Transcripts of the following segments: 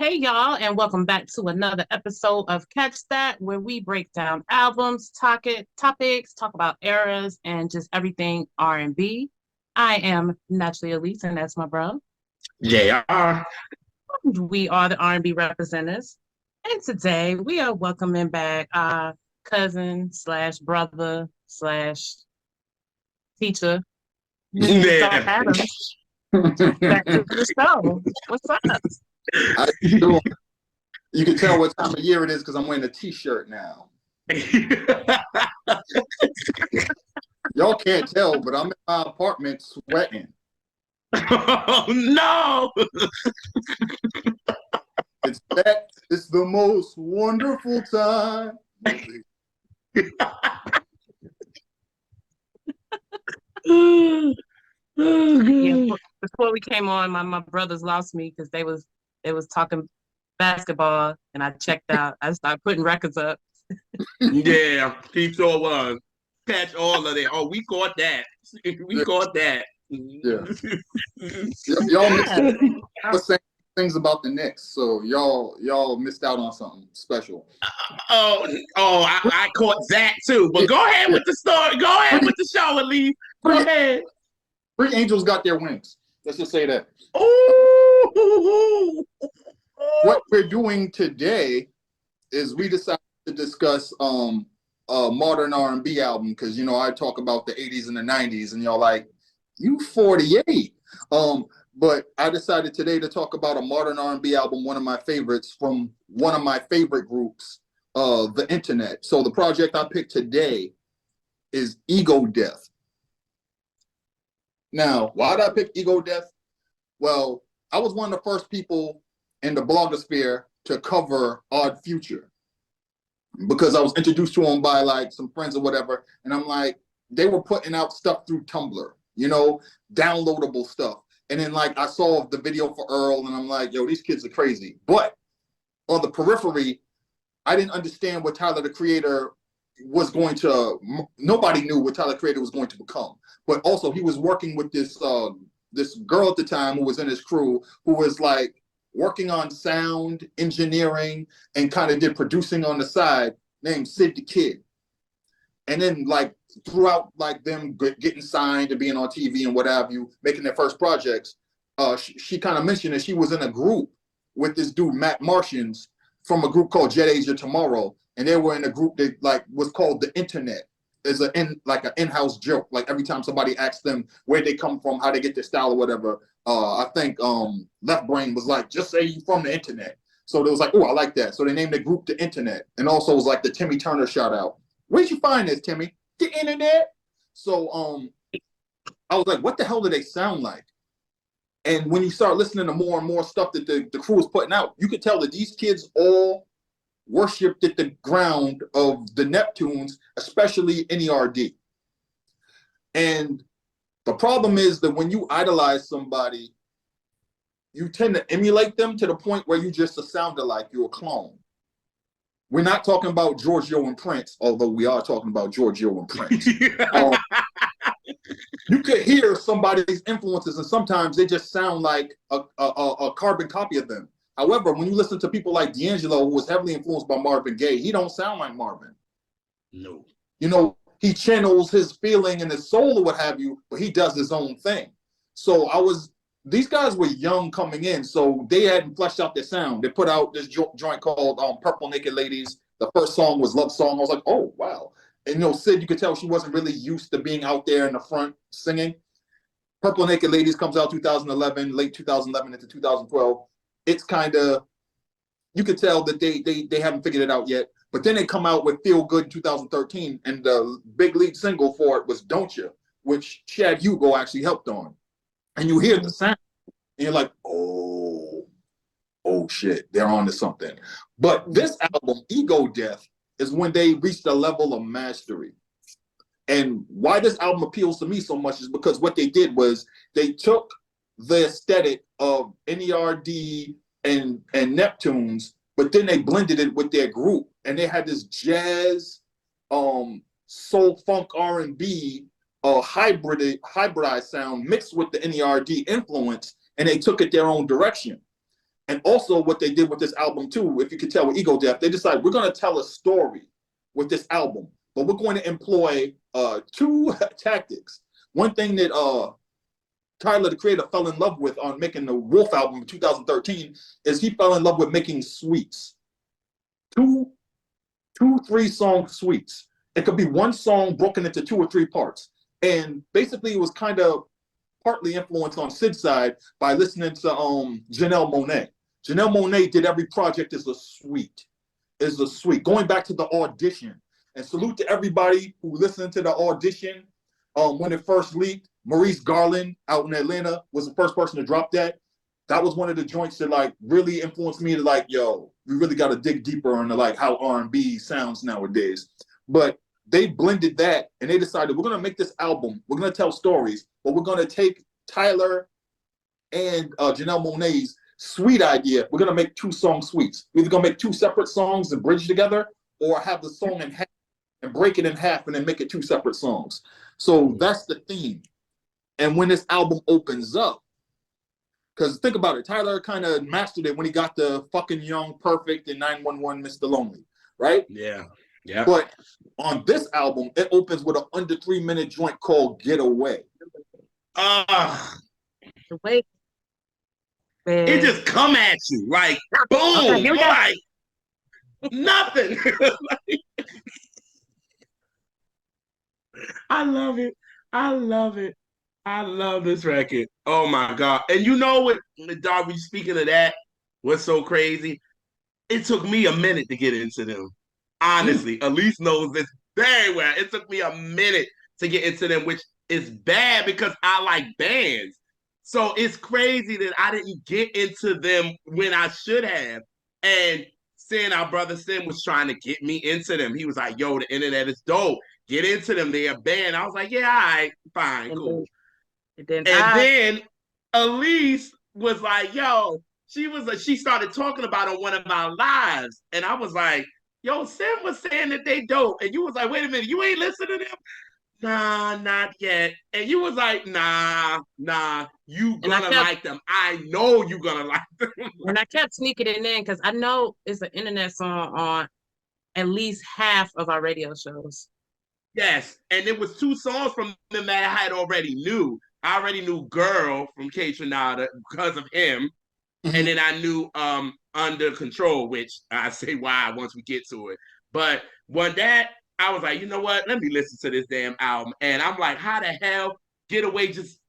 Hey y'all, and welcome back to another episode of Catch That, where we break down albums, topics, talk about eras, and just everything R&B. I am naturally Elise, and that's my bro. JR. We are the R&B representatives, and today we are welcoming back our cousin slash brother slash teacher, Mr. Yeah. Adams, back to the show. What's up? How you doing? You can tell what time of year it is because I'm wearing a t-shirt now. Y'all can't tell, but I'm in my apartment sweating. Oh no! It's the most wonderful time. Yeah, before we came on, my brothers lost me because they was talking basketball, and I checked out. I started putting records up. Yeah, he sure was. Catch all of that. Oh, we caught that. We caught that. Yeah. Y'all missed saying things about the Knicks, so y'all missed out on something special. I caught that too. But go ahead with the story. Go ahead with the show, Elise. Go ahead. Three Angels got their wings. Let's just say that. Ooh. What we're doing today is we decided to discuss a modern R&B album because I talk about the 80s and the 90s and y'all like, you 48. But I decided today to talk about a modern R&B album, one of my favorites from one of my favorite groups, The Internet. So the project I picked today is Ego Death. Now, why did I pick Ego Death? Well, I was one of the first people in the blogosphere to cover Odd Future because I was introduced to him by like some friends or whatever. And I'm like, they were putting out stuff through Tumblr, downloadable stuff. And then like I saw the video for Earl and I'm like, yo, these kids are crazy. But on the periphery, I didn't understand what Tyler, the Creator, was going to, nobody knew what Tyler, the Creator, was going to become. But also he was working with this girl at the time who was in his crew who was like working on sound engineering and kind of did producing on the side, named Sid the Kid. And then like throughout like them getting signed and being on TV and what have you, making their first projects, she kind of mentioned that she was in a group with this dude, Matt Martians, from a group called Jet Asia Tomorrow. And they were in a group that like was called The Internet. Is an in-house joke. Like every time somebody asks them where they come from, how they get their style or whatever, I think Left Brain was like, just say you from the internet. So they was like, oh, I like that. So they named the group The Internet. And also it was like the Timmy Turner shout out. Where'd you find this, Timmy? The internet. So I was like, what the hell do they sound like? And when you start listening to more and more stuff that the crew was putting out, you could tell that these kids all worshipped at the ground of the Neptunes, especially NERD. And the problem is that when you idolize somebody, you tend to emulate them to the point where you just a sound-alike, you're a clone. We're not talking about Giorgio and Prince, although we are talking about Giorgio and Prince. You could hear somebody's influences, and sometimes they just sound like a carbon copy of them. However, when you listen to people like D'Angelo, who was heavily influenced by Marvin Gaye, he don't sound like Marvin. No. He channels his feeling and his soul or what have you, but he does his own thing. So these guys were young coming in, so they hadn't fleshed out their sound. They put out this joint called Purple Naked Ladies. The first song was Love Song. I was like, oh, wow. And Sid, you could tell she wasn't really used to being out there in the front singing. Purple Naked Ladies comes out 2011, late 2011 into 2012. It's kind of, you could tell that they haven't figured it out yet. But then they come out with Feel Good in 2013, and the big lead single for it was Don't Ya, which Chad Hugo actually helped on. And you hear the sound, and you're like, oh shit, they're on to something. But this album, Ego Death, is when they reached a level of mastery. And why this album appeals to me so much is because what they did was they took the aesthetic of NERD and Neptunes, but then they blended it with their group, and they had this jazz, soul funk R&B, hybridized sound mixed with the NERD influence, and they took it their own direction. And also what they did with this album too, if you could tell with Ego Death, they decided we're going to tell a story with this album, but we're going to employ two tactics. One thing that Tyler, the creator, fell in love with on making the Wolf album in 2013 is he fell in love with making suites. Two, 3-song suites. It could be one song broken into 2 or 3 parts. And basically it was kind of partly influenced on Sid's side by listening to Janelle Monáe. Janelle Monáe did every project as a suite. Going back to the audition. And salute to everybody who listened to the audition when it first leaked. Maurice Garland out in Atlanta was the first person to drop that. That was one of the joints that like really influenced me to like, yo, we really got to dig deeper into like how R&B sounds nowadays. But they blended that and they decided we're going to make this album. We're going to tell stories, but we're going to take Tyler and Janelle Monáe's suite idea. We're going to make 2-song suites. We're either going to make 2 separate songs and bridge together or have the song in half and break it in half and then make it 2 separate songs. So that's the theme. And when this album opens up, because think about it, Tyler kind of mastered it when he got the Fucking Young, Perfect, and 911 Mr. Lonely, right? Yeah. Yeah. But on this album, it opens with an under 3-minute joint called Get Away. Wait. It just come at you like boom, Okay, like nothing. I love it. I love it. I love this record. Oh my God. And you know what, Darby, speaking of that, what's so crazy? It took me a minute to get into them. Honestly, Elise knows this very well. It took me a minute to get into them, which is bad because I like bands. So it's crazy that I didn't get into them when I should have. And Sin, our brother Sin, was trying to get me into them. He was like, yo, the internet is dope. Get into them. They're a band. I was like, yeah, all right, fine, cool. And then Elise was like, yo, she started talking about on one of our lives. And I was like, yo, Sin was saying that they dope. And you was like, wait a minute, you ain't listening to them? Nah, not yet. And you was like, nah, you gonna like them. I know you gonna like them. And I kept sneaking it in because I know it's an internet song on at least half of our radio shows. Yes, and it was 2 songs from them that I had already knew. I already knew Girl from K Tronada because of him. Mm-hmm. And then I knew Under Control, which I say why once we get to it. But when that, I was like, you know what? Let me listen to this damn album. And I'm like, how the hell Get Away just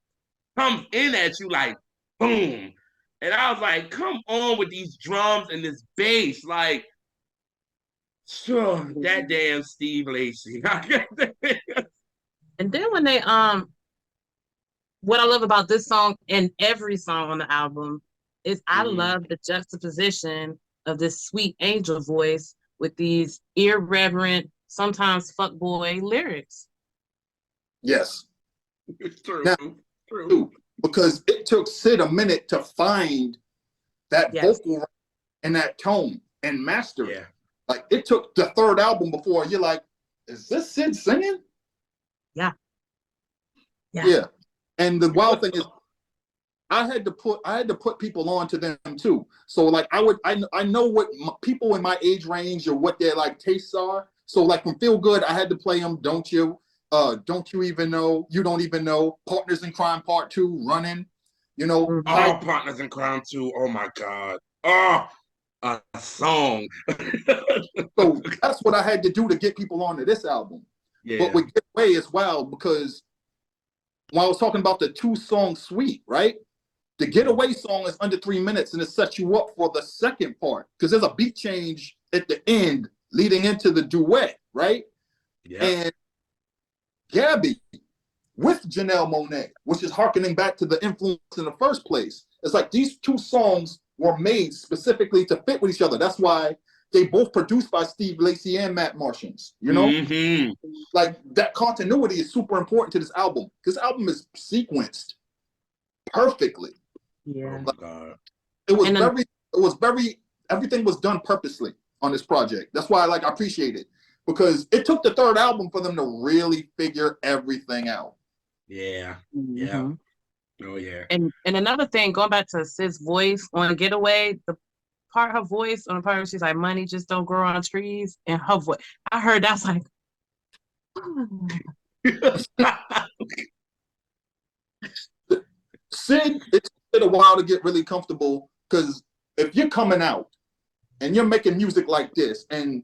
comes in at you like, boom. And I was like, come on with these drums and this bass. Like, sure, that damn Steve Lacy. And then when they, what I love about this song and every song on the album is I love the juxtaposition of this sweet angel voice with these irreverent, sometimes fuckboy lyrics. Yes. It's true. Now, true. Because it took Sid a minute to find that vocal and that tone and master it. Like, it took the 3rd album before you're like, is this Sid singing? Yeah. And the wild thing is, I had to put people on to them too. So like I know what people in my age range or what their like tastes are. So like from Feel Good, I had to play them. Don't You Even Know? You Don't Even Know? Partners in Crime Part 2, Running. You know. Partners in Crime 2. Oh my God. Oh, a song. So that's what I had to do to get people onto this album. Yeah. But with Get Away as well, because when I was talking about the 2-song suite, right? The Get Away song is under 3 minutes and it sets you up for the second part because there's a beat change at the end leading into the duet, right? Yeah. And Gabby with Janelle Monáe, which is harkening back to the influence in the first place. It's like these 2 songs were made specifically to fit with each other. That's why they both produced by Steve Lacy and Matt Martians, you know? Mm-hmm. Like that continuity is super important to this album. This album is sequenced perfectly. Yeah. Like, everything was done purposely on this project. That's why I appreciate it because it took the 3rd album for them to really figure everything out. Yeah. Mm-hmm. Yeah. Oh yeah. And another thing, going back to Sid's voice on Getaway, the part her voice on the part where she's like, money just don't grow on trees, and her voice, I heard that's like, oh. Sid, it took a while to get really comfortable because if you're coming out and you're making music like this, and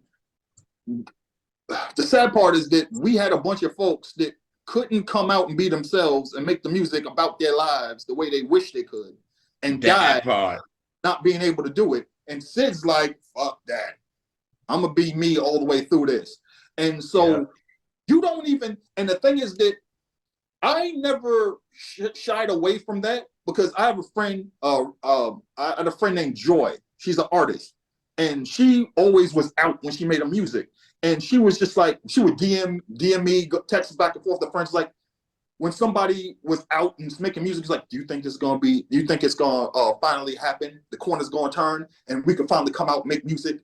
the sad part is that we had a bunch of folks that couldn't come out and be themselves and make the music about their lives the way they wish they could, and that died part. not being able to do it. And Sid's like, fuck that. I'm gonna be me all the way through this. And so you don't even, and the thing is that I never shied away from that because I have a friend, I had a friend named Joy. She's an artist. And she always was out when she made her music. And she was just like, she would DM me, text back and forth to friends. Like, when somebody was out and making music, it's like, do you think it's going to finally happen? The corner's going to turn and we can finally come out and make music,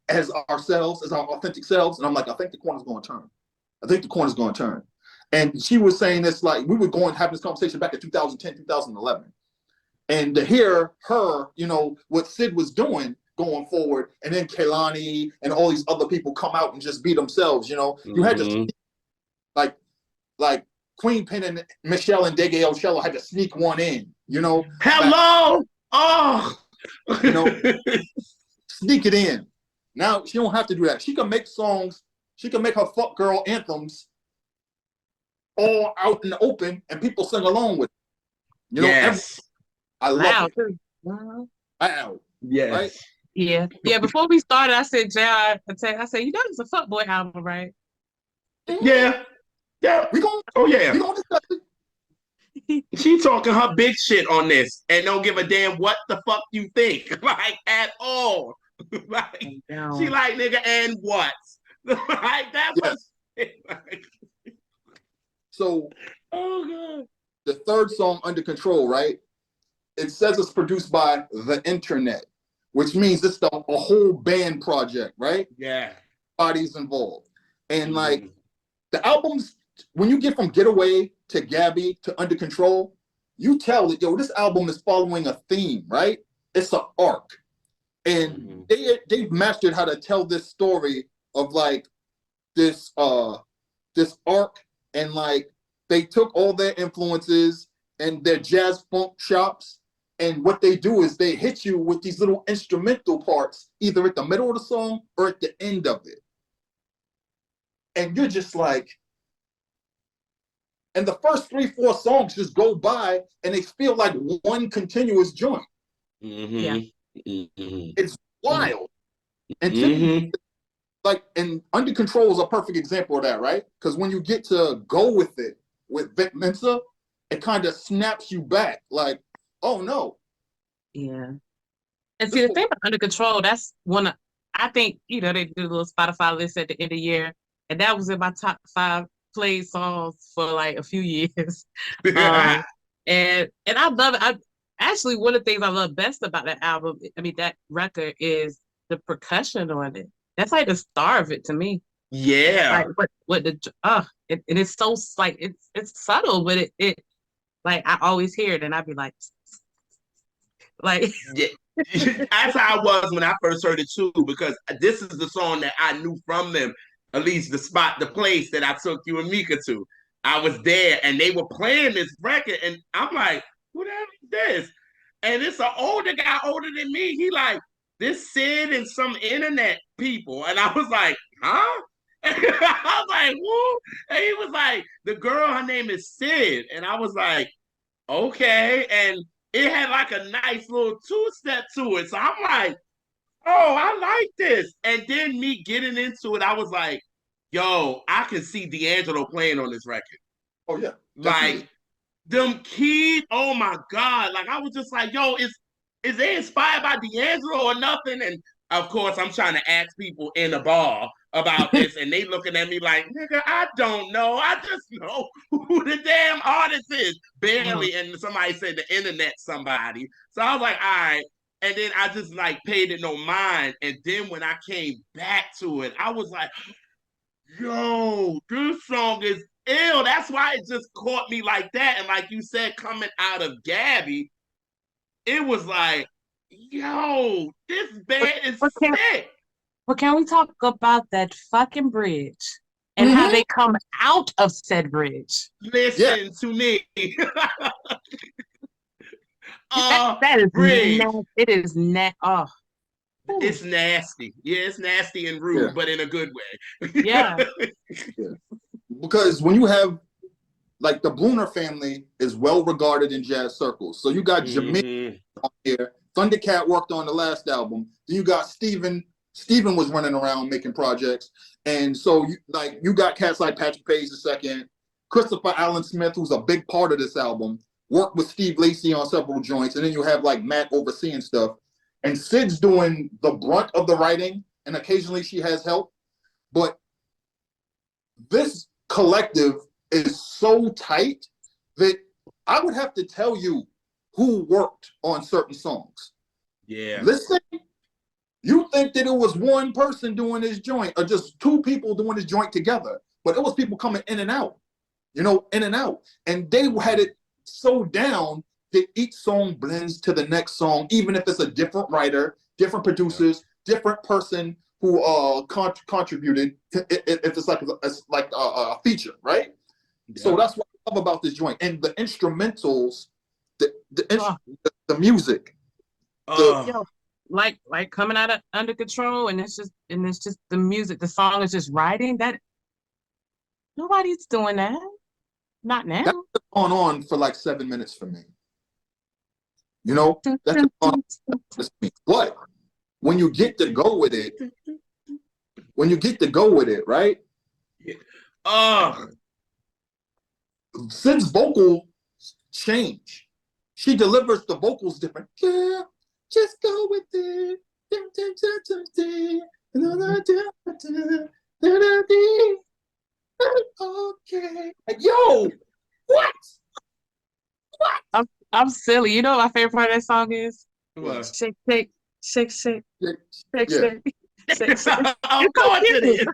as ourselves, as our authentic selves. And I'm like, I think the corner's going to turn. I think the corner's going to turn. And she was saying this, like, we were having this conversation back in 2010, 2011. And to hear her, what Sid was doing going forward, and then Kehlani and all these other people come out and just be themselves, you had to, like Queen Pen and Michelle and Dege Ocello had to sneak one in, Hello! Oh! Sneak it in. Now she don't have to do that. She can make songs, she can make her fuck girl anthems all out in the open and people sing along with it. Yes. I love it. Wow. Wow. Yes. Right? Yeah. Before we started, I said, JR, I said, it's a fuckboy album, right? Yeah. Yeah. Oh yeah. We gonna discuss it. She talking her big shit on this and don't give a damn what the fuck you think, like, at all. Like, she like, nigga, and what? Like, that's what. So, oh god. The third song, Under Control, right? It says it's produced by the internet, which means it's a whole band project, right? Yeah. Bodies involved. And like the albums, when you get from Getaway to Gabby to Under Control, you tell that, this album is following a theme, right? It's an arc. And they've mastered how to tell this story of like this arc, and like they took all their influences and their jazz funk chops, and what they do is they hit you with these little instrumental parts either at the middle of the song or at the end of it. And you're just like, and the first 3-4 songs just go by and they feel like one continuous joint. Yeah. It's wild. And like, and Under Control is a perfect example of that, right? Because when you get to go with it with Vic Mensa, it kind of snaps you back, like, oh no. Yeah. And see, the thing about Under Control, that's one of, I think, they do a little Spotify list at the end of the year, and that was in my top 5 played songs for like a few years. And I love it. Actually, one of the things I love best about that album, that record, is the percussion on it. That's like the star of it to me. Yeah. Like what the and it's so like it's subtle, but it like I always hear it and I'd be like yeah. That's how I was when I first heard it too, because this is the song that I knew from them, at least the place that I took you and Mika to. I was there and they were playing this record and I'm like, who the hell is this? And it's an older guy, older than me. He like, this Sid and some internet people. And I was like, huh? I was like, who? And he was like, the girl, her name is Sid. And I was like, okay. And it had like a nice little 2-step to it. So I'm like, oh, I like this. And then me getting into it, I was like, yo, I can see D'Angelo playing on this record. Oh, yeah. Definitely. Like, them keys, oh my God. Like, I was just like, yo, is they inspired by D'Angelo or nothing? And of course, I'm trying to ask people in the bar about this, and they looking at me like, nigga, I don't know. I just know who the damn artist is. Barely. And somebody said the internet somebody. So I was like, all right. And then I just like paid it no mind. And then when I came back to it, I was like, yo, this song is Ew, that's why it just caught me like that. And like you said, coming out of Gabby, it was like, yo, this band is But can sick. but can we talk about that fucking bridge and how Mm-hmm. they come out of said bridge? Yeah, Listen to me. That is Bridge. it is oh. It's nasty. Yeah, it's nasty and yeah, rude, but in a good way. Yeah. yeah. Because when you have like the Bruner family is well regarded in jazz circles. So you got Jermaine Mm-hmm. on here. Thundercat worked on the last album. Then you got Steven. Steven was running around making projects. And so you got cats like Patrick Page II, Christopher Allen Smith, who's a big part of this album, worked with Steve Lacy on several joints. And then you have like Matt overseeing stuff. And Sid's doing the brunt of the writing, and occasionally she has help. But this collective is so tight that I would have to tell you who worked on certain songs. Yeah. Listen, you think that it was one person doing this joint or just two people doing this joint together, but it was people coming in and out, in and out. And they had it so down that each song blends to the next song, even if it's a different writer, different producers, different person who contributed, if it's like a feature, right? Yeah. So that's what I love about this joint. And the instrumentals, the music. Yo, like coming out of Under Control, and it's just the music. The song is just writing that. Nobody's doing that. Not now. That's gone on for like 7 minutes for me. That's gone on for me. But when you get to go with it, right? Sid's vocal change. She delivers the vocals different. Yeah, just go with it. Okay. Like, yo, what? I'm silly. You know what my favorite part of that song is? What? Shake, shake, shake, shake, shake, Yeah. shake. I'm going to this.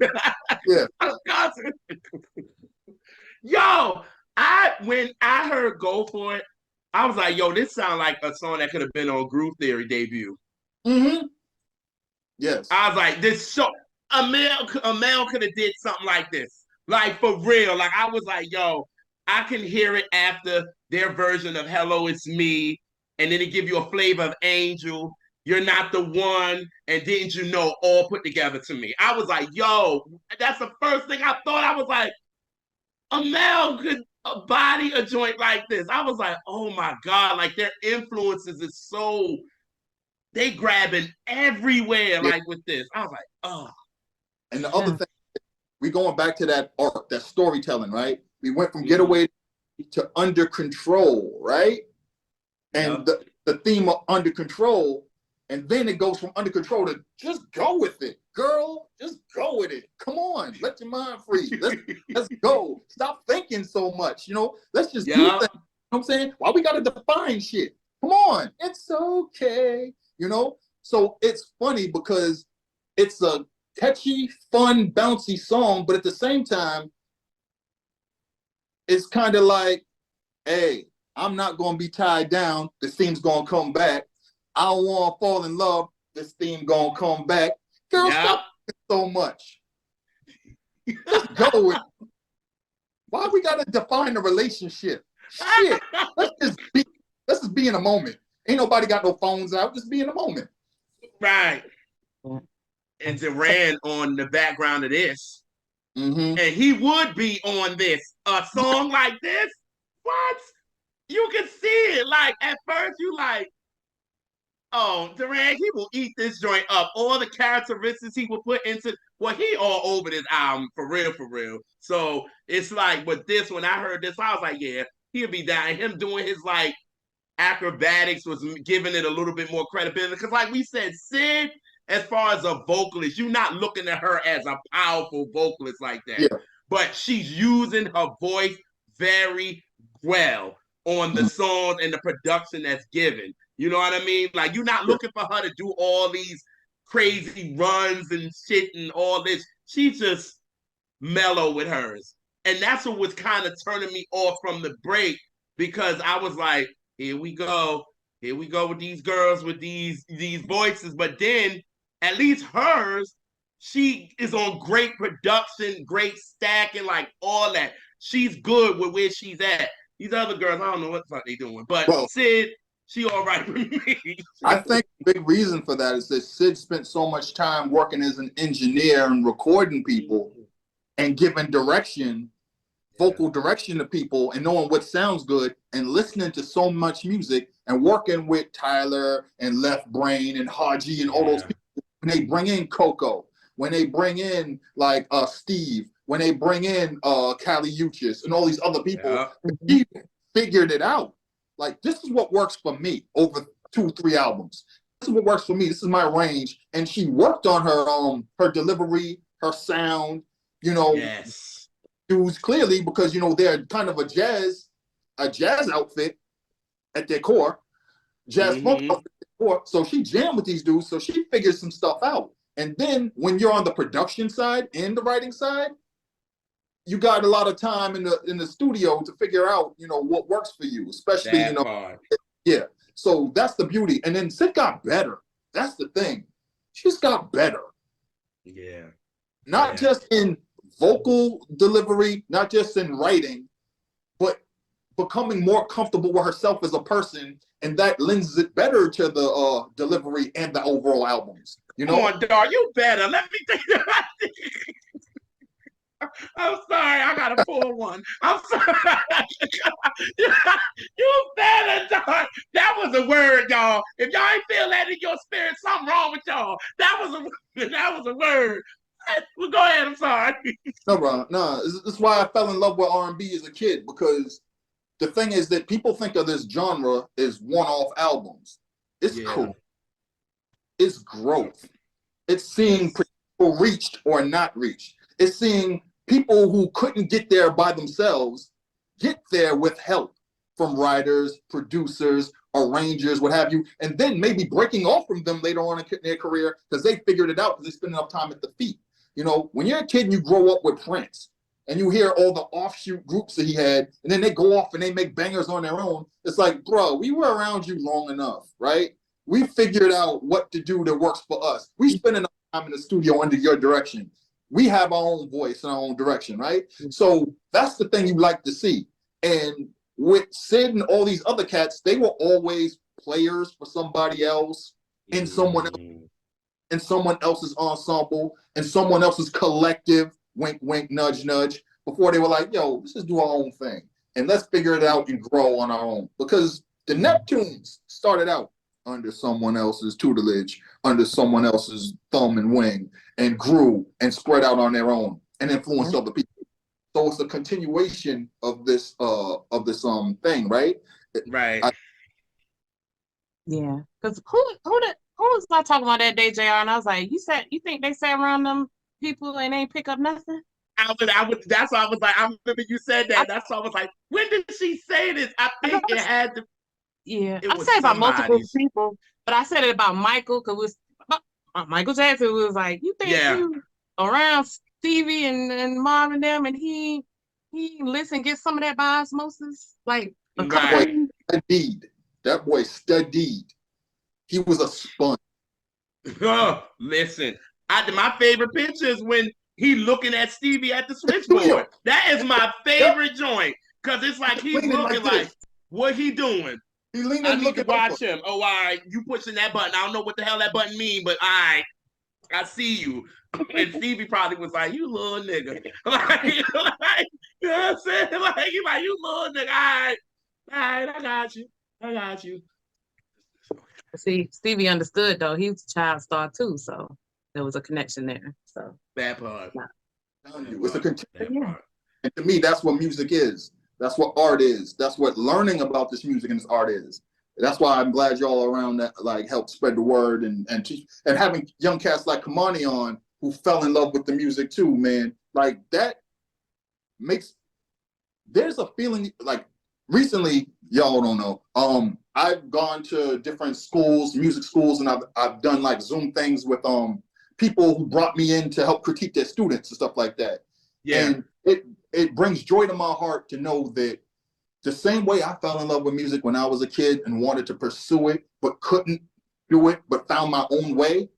Yeah. Yo, when I heard "Go For It," I was like, "Yo, this sounds like a song that could have been on Groove Theory debut." Mm-hmm. Yes. I was like, "This show, a male could have did something like this, like for real." Like I was like, "Yo, I can hear it after their version of "Hello, It's Me," and then it give you a flavor of "Angel." You're not the one, and didn't you know, all put together to me. I was like, yo, that's the first thing I thought. I was like, a male could body a joint like this. I was like, oh my God, like their influences is so, they grabbing everywhere, like with this. I was like, oh. And the other thing, we going back to that arc, that storytelling, right? We went from Getaway to Under Control, right? And the theme of Under Control, and then it goes from Under Control to just go with it, girl. Just go with it. Come on, let your mind free. Let's go. Stop thinking so much. Let's just do things. You know what I'm saying? Why we gotta define shit? Come on, it's okay. So it's funny because it's a catchy, fun, bouncy song, but at the same time, it's kind of like, hey, I'm not gonna be tied down. This theme's gonna come back. I don't want to fall in love. This theme gonna come back. Girl, stop so much. Just go with it. Why we gotta define a relationship? Shit. Let's just be in a moment. Ain't nobody got no phones out. Just be in a moment. Right. And Duran on the background of this. Mm-hmm. And he would be on this. A song like this? What? You can see it. Like, at first, you like, oh, Duran, he will eat this joint up. All the characteristics he will put into, well, he all over this album, for real, for real. So it's like, with this, when I heard this, I was like, yeah, he'll be down. And him doing his, like, acrobatics was giving it a little bit more credibility. Because like we said, Sid, as far as a vocalist, you're not looking at her as a powerful vocalist like that. Yeah. But she's using her voice very well on the songs and the production that's given. You know what I mean? Like, you're not looking for her to do all these crazy runs and shit and all this. She's just mellow with hers. And that's what was kind of turning me off from the break, because I was like, here we go with these girls with these voices. But then at least hers, she is on great production, great stacking, like all that. She's good with where she's at. These other girls, I don't know what the fuck they doing. But Well, Sid, she all right with me. I think the big reason for that is that Sid spent so much time working as an engineer and recording people and giving direction, vocal direction to people, and knowing what sounds good, and listening to so much music and working with Tyler and Left Brain and Haji and all those people. When they bring in Coco, when they bring in like Steve, when they bring in Kali Uchis and all these other people, he figured it out. Like, this is what works for me over 2-3 albums. This is what works for me. This is my range. And she worked on her delivery, her sound, you know. Yes. Dudes clearly, because, you know, they're kind of a jazz outfit at their core, jazz funk outfit at their core. So she jammed with these dudes, so she figured some stuff out. And then when you're on the production side and the writing side, you got a lot of time in the studio to figure out, you know, what works for you, especially that, you know, part. Yeah. So that's the beauty. And then Sid got better. That's the thing. She's got better. Yeah. Not just in vocal delivery, not just in writing, but becoming more comfortable with herself as a person, and that lends it better to the delivery and the overall albums. You know, come on, dog, you better. Let me think. I'm sorry, I gotta pull one. I'm sorry. You better, dog. That was a word, y'all. If y'all ain't feel that in your spirit, something wrong with y'all. That was a word. Well, go ahead. I'm sorry. No, bro. No, this is why I fell in love with R&B as a kid, because the thing is that people think of this genre as one-off albums. It's cool. It's growth. It's seeing people reached or not reached. It's seeing people who couldn't get there by themselves get there with help from writers, producers, arrangers, what have you, and then maybe breaking off from them later on in their career because they figured it out because they spend enough time at the feet. You know, when you're a kid and you grow up with Prince and you hear all the offshoot groups that he had, and then they go off and they make bangers on their own, it's like, bro, we were around you long enough, right? We figured out what to do that works for us. We spend enough time in the studio under your direction. We have our own voice and our own direction, right? So that's the thing you like to see. And with Sid and all these other cats, they were always players for somebody else in someone else's ensemble and someone else's collective, wink, wink, nudge, nudge, before they were like, yo, let's just do our own thing. And let's figure it out and grow on our own. Because the Neptunes started out under someone else's tutelage, under someone else's thumb and wing, and grew and spread out on their own and influenced other people. So it's a continuation of this thing, right? Right. Yeah. Because who was not talking about that day, JR? And I was like, you think they sat around them people and ain't pick up nothing? That's why I was like, I remember you said that. That's why I was like, when did she say this? I think it had to. Yeah, I said about multiple people, but I said it about Michael because Michael Jackson was like, you think you around Stevie and Mom and them, and he listen, get some of that by osmosis, like a couple. That boy studied. He was a sponge. Oh, listen, my favorite picture is when he looking at Stevie at the switchboard. That is my favorite joint because it's like he's looking like what he doing. He leaned I need to watch him. Oh, all right, you pushing that button. I don't know what the hell that button mean, but all right, I see you. And Stevie probably was like, you little nigga. Like, you know what I'm saying? Like, you little nigga. All right, I got you. See, Stevie understood, though. He was a child star, too, so there was a connection there. So that part. It's a continuation. And to me, that's what music is. That's what art is. That's what learning about this music and this art is. That's why I'm glad y'all around that like help spread the word and teach, and having young cats like Kamani on who fell in love with the music too, man. Like that makes there's a feeling like recently, y'all don't know. I've gone to different schools, music schools, and I've done like Zoom things with people who brought me in to help critique their students and stuff like that. Yeah. And it brings joy to my heart to know that the same way I fell in love with music when I was a kid and wanted to pursue it, but couldn't do it, but found my own way,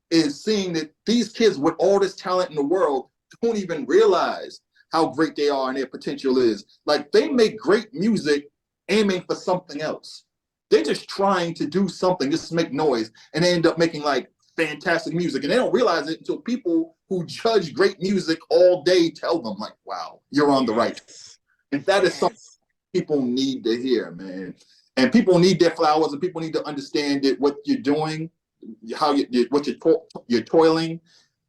is seeing that these kids with all this talent in the world don't even realize how great they are and their potential is. Like, they make great music aiming for something else. They're just trying to do something, just make noise, and they end up making like fantastic music. And they don't realize it until people who judge great music all day tell them, like, wow, you're on the right. And that is something people need to hear, man. And people need their flowers, and people need to understand that what you're doing, how you're toiling,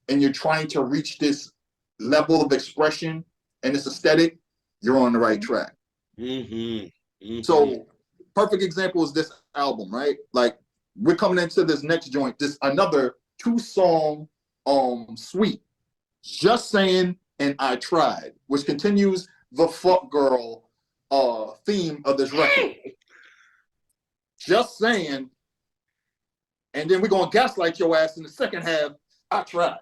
and you're trying to reach this level of expression and this aesthetic, you're on the right track. Mm-hmm. Mm-hmm. So, perfect example is this album, right? Like, we're coming into this next joint, this another 2-song suite, Just Saying and I Tried, which continues the fuck girl theme of this record. Just Saying, and then we're gonna gaslight your ass in the second half, I Tried.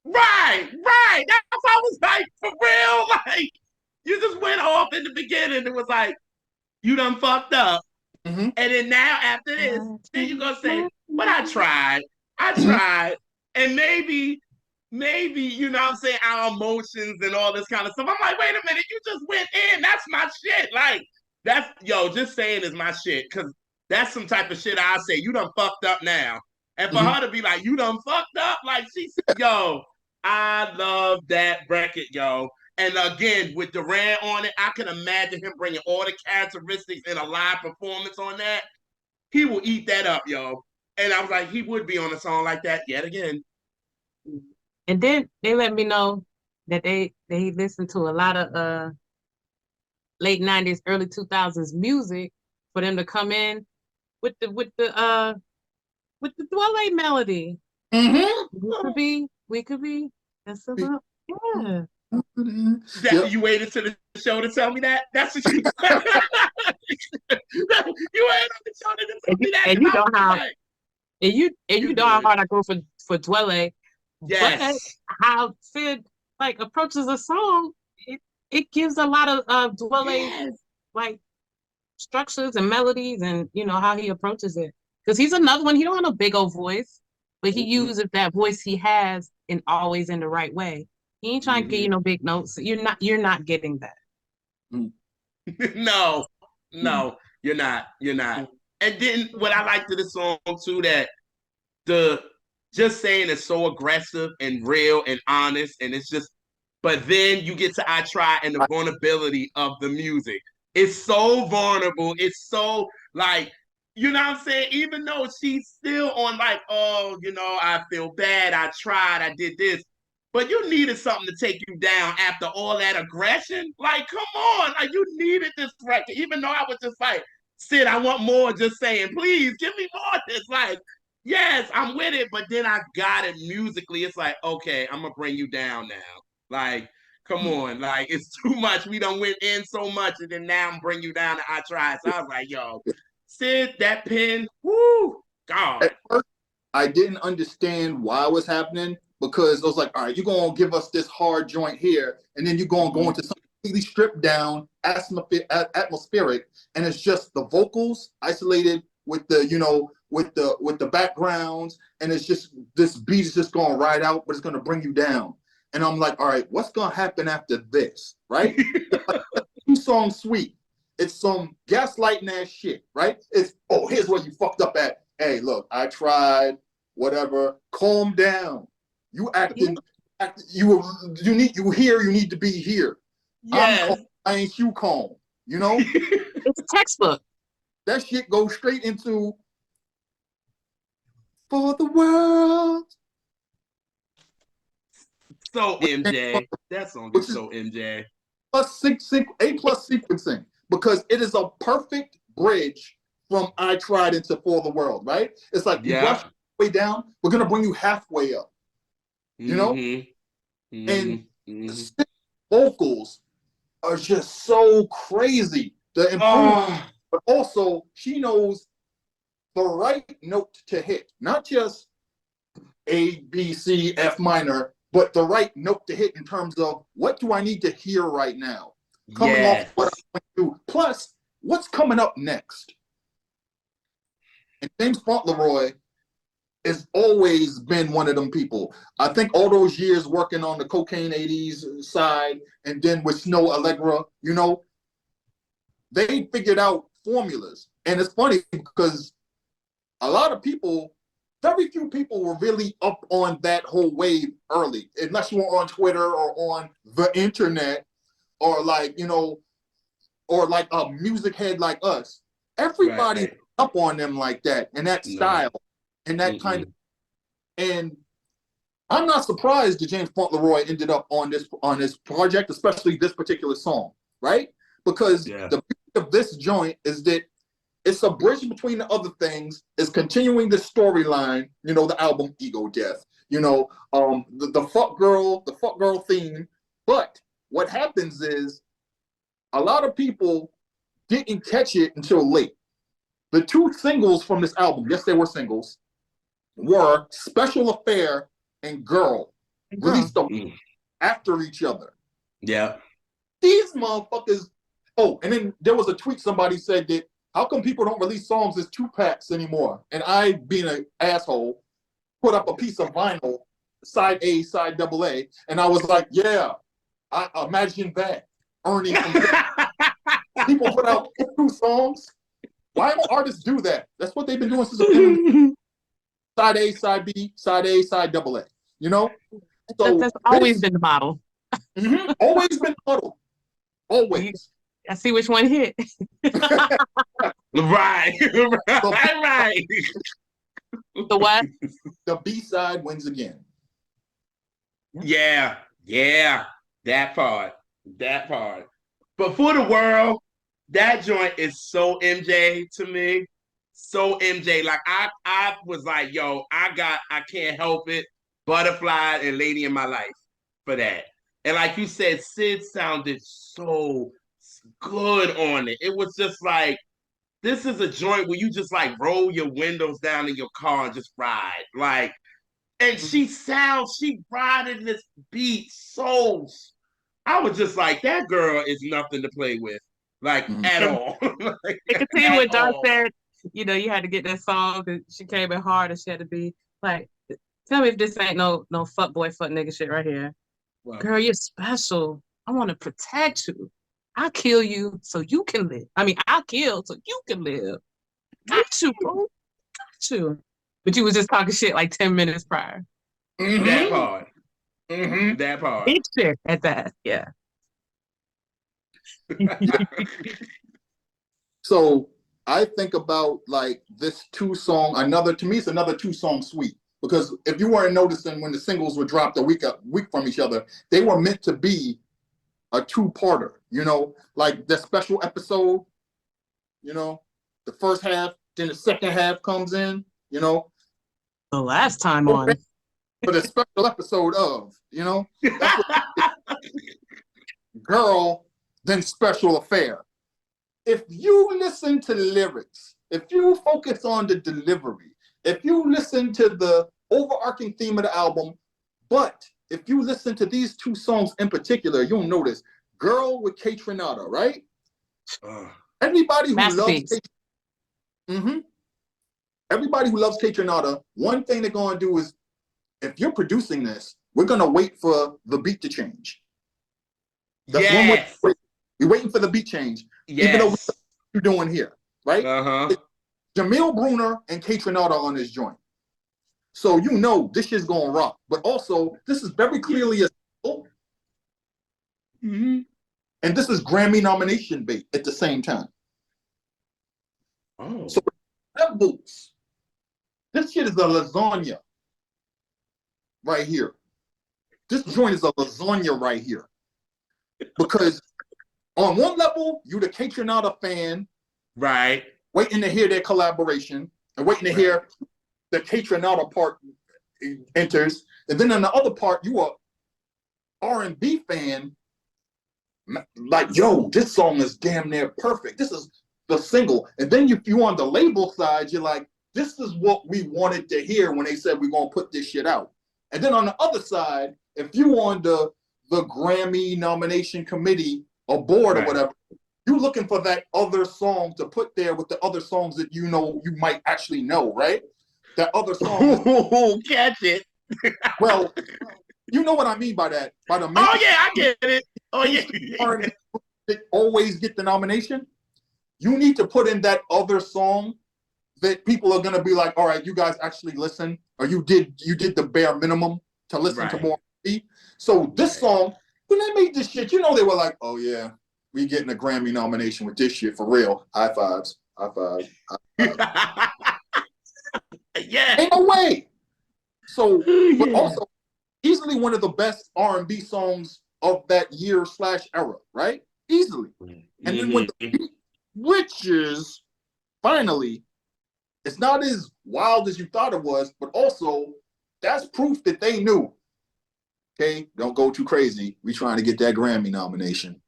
Right. That's what I was like, for real. Like, you just went off in the beginning. It was like, you done fucked up. Mm-hmm. And then now after this, then you're gonna say, but I tried. And maybe, you know what I'm saying, our emotions and all this kind of stuff. I'm like, wait a minute, you just went in. That's my shit. Like, Just Saying is my shit. Cause that's some type of shit I say, you done fucked up now. And for her to be like, you done fucked up, like, I love that record, yo. And again, with Duran on it, I can imagine him bringing all the characteristics in a live performance on that. He will eat that up, yo. And I was like, he would be on a song like that yet again. And then they let me know that they listened to a lot of late 90s, early 2000s music for them to come in with the Dwelle melody. Mm-hmm. We could be. That's about, yeah. You waited to the show to tell me that? That's what you you waited on the show to tell me that. And you know how you know how hard I go for Dwelle. Yes. But how Sid like approaches a song, it gives a lot of Dwelle's like structures and melodies, and you know how he approaches it. Because he's another one, he don't have a big old voice, but he uses that voice he has and always in the right way. He ain't trying to get you no big notes. You're not getting that. No, you're not. And then what I like to the song too, that the Just Saying is so aggressive and real and honest, and it's just, but then you get to I Try and the vulnerability of the music. It's so vulnerable. It's so like, you know what I'm saying? Even though she's still on like, oh, you know, I feel bad. I tried. I did this. But you needed something to take you down after all that aggression. Like, come on. Like, you needed this record. Even though I was just like, Sid, I want more. Just saying, please give me more of this. Like, yes, I'm with it. But then I got it musically. It's like, okay, I'm going to bring you down now. Like, come on. Like, it's too much. We done went in so much. And then now I'm bringing you down to I Tried. So I was like, yo, Sid, that pen, whoo, God. At first, I didn't understand why it was happening, because I was like, all right, you're going to give us this hard joint here, and then you're going to go into something completely stripped down, atmospheric, and it's just the vocals isolated with the, you know, with the backgrounds, and it's just, this beat is just going to ride out, but it's going to bring you down. And I'm like, all right, what's going to happen after this, right? 2-song suite. It's some gaslighting ass shit, right? It's, oh, here's where you fucked up at. Hey, look, I tried, whatever. Calm down. You acting, you need to be here. Yes. I'm calm, I ain't you calm, you know? It's a textbook. That shit goes straight into For the World. So MJ. That song is so MJ. Plus A+ sequencing, because it is a perfect bridge from I Tried into For the World, right? It's like, you rush way down, we're gonna bring you halfway up. You know? And the vocals are just so crazy. The improvement, but also she knows the right note to hit, not just A, B, C, F minor, but the right note to hit in terms of what do I need to hear right now? Coming off what I want to do. Plus, what's coming up next? And James Fauntleroy has always been one of them people. I think all those years working on the Cocaine 80s side and then with Snow Allegra, you know, they figured out formulas. And it's funny because a lot of people, very few people were really up on that whole wave early, unless you were on Twitter or on the internet or like, you know, or like a music head like us. Everybody up on them like that and that style and that kind of. And I'm not surprised that James Fauntleroy ended up on this project, especially this particular song, right? Because the beauty of this joint is that it's a bridge between the other things, is continuing the storyline, you know, the album Ego Death, you know, the fuck girl theme. But what happens is a lot of people didn't catch it until late. The two singles from this album, yes, they were singles, were Special Affair and Girl, released after each other. Yeah. These motherfuckers. Oh, and then there was a tweet somebody said that, how come people don't release songs as 2-packs anymore? And I, being an asshole, put up a piece of vinyl, side A, side AA, and I was like, yeah, I imagine that. Earning people put out 2 songs. Why do artists do that? That's what they've been doing since the beginning. Side A, side B, side A, side AA. You know? So that's always been the model. Always been the model. Always. I see which one hit. Right. Right. The what? The B-side wins again. Yeah. That part. But for the world, that joint is so MJ to me. So MJ. Like I was like, yo, I can't help it. Butterfly and Lady in My Life for that. And like you said, Sid sounded so good on it. It was just like, this is a joint where you just like roll your windows down in your car and just ride. Like, and she riding this beat so. I was just like, that girl is nothing to play with, like at all. Like, I can see what Don said. You know, you had to get that song because she came in hard and she had to be like, tell me if this ain't no fuck boy, fuck nigga shit right here. Wow. Girl, you're special. I want to protect you. I'll kill you so you can live. I mean, I'll kill so you can live. Got you, bro. Got you. But you was just talking shit like 10 minutes prior. That part. That part. Big shit at that, yeah. So I think about like this 2-song, to me it's another 2-song suite. Because if you weren't noticing when the singles were dropped a week from each other, they were meant to be a 2-parter, you know, like the special episode, you know, the first half, then the second half comes in, you know. The last time on. For the special episode of, you know, Girl, then Special Affair. If you listen to the lyrics, if you focus on the delivery, if you listen to the overarching theme of the album, but if you listen to these 2 songs in particular, you'll notice Girl with Kate Renata, right? Everybody who loves everybody who loves Kate Renata, one thing they're going to do is, if you're producing this, we're going to wait for the beat to change. That's one way. We're waiting for the beat change, even though we're doing here, right? Jamil Bruner and Kate Renata on this joint. So you know this shit's going to rock. But also, this is very clearly a single. And this is Grammy nomination bait at the same time. So that boots. This shit is a lasagna right here. This joint is a lasagna right here. Because on one level, you the Kate Renata fan. Right. Waiting to hear their collaboration and waiting to hear the Kate Renata part enters. And then on the other part, you are R&B fan. Like, yo, this song is damn near perfect. This is the single. And then if you on the label side, you're like, this is what we wanted to hear when they said we're going to put this shit out. And then on the other side, if you on the Grammy nomination committee or board or whatever, you're looking for that other song to put there with the other songs that you know you might actually know, right? That other song. Catch it. Well, you know what I mean by that. By the Oh yeah, I get it. Oh yeah. They always get the nomination. You need to put in that other song that people are gonna be like, all right, you guys actually listen, or you did the bare minimum to listen to more. So this song, when they made this shit, you know they were like, oh yeah, we getting a Grammy nomination with this shit for real. High fives. High fives. High fives. Yeah. Ain't no way. So, but also easily one of the best R&B songs of that year/era, right? Easily. And then when the beat switches, finally, it's not as wild as you thought it was, but also that's proof that they knew. Okay, don't go too crazy. We trying to get that Grammy nomination.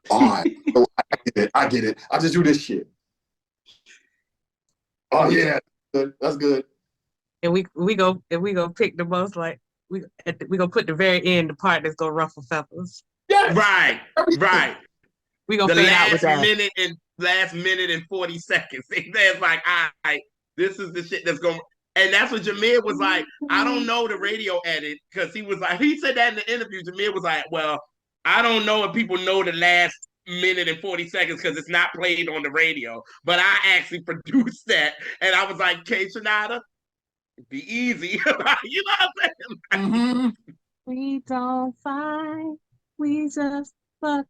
All right, so I get it. I just do this shit. Oh yeah, that's good. And we go pick the most like we gonna put the very end the part that's gonna ruffle feathers. Yes. Right. We gonna fade out with that. Last minute and 40 seconds. It's like, all right, this is the shit that's going. And that's what Jameer was like. I don't know the radio edit because he was like, he said that in the interview. Jameer was like, well, I don't know if people know the last minute and 40 seconds because it's not played on the radio. But I actually produced that, and I was like, K. Shanada, be easy. You know what I'm saying? We don't fight, we just fuck.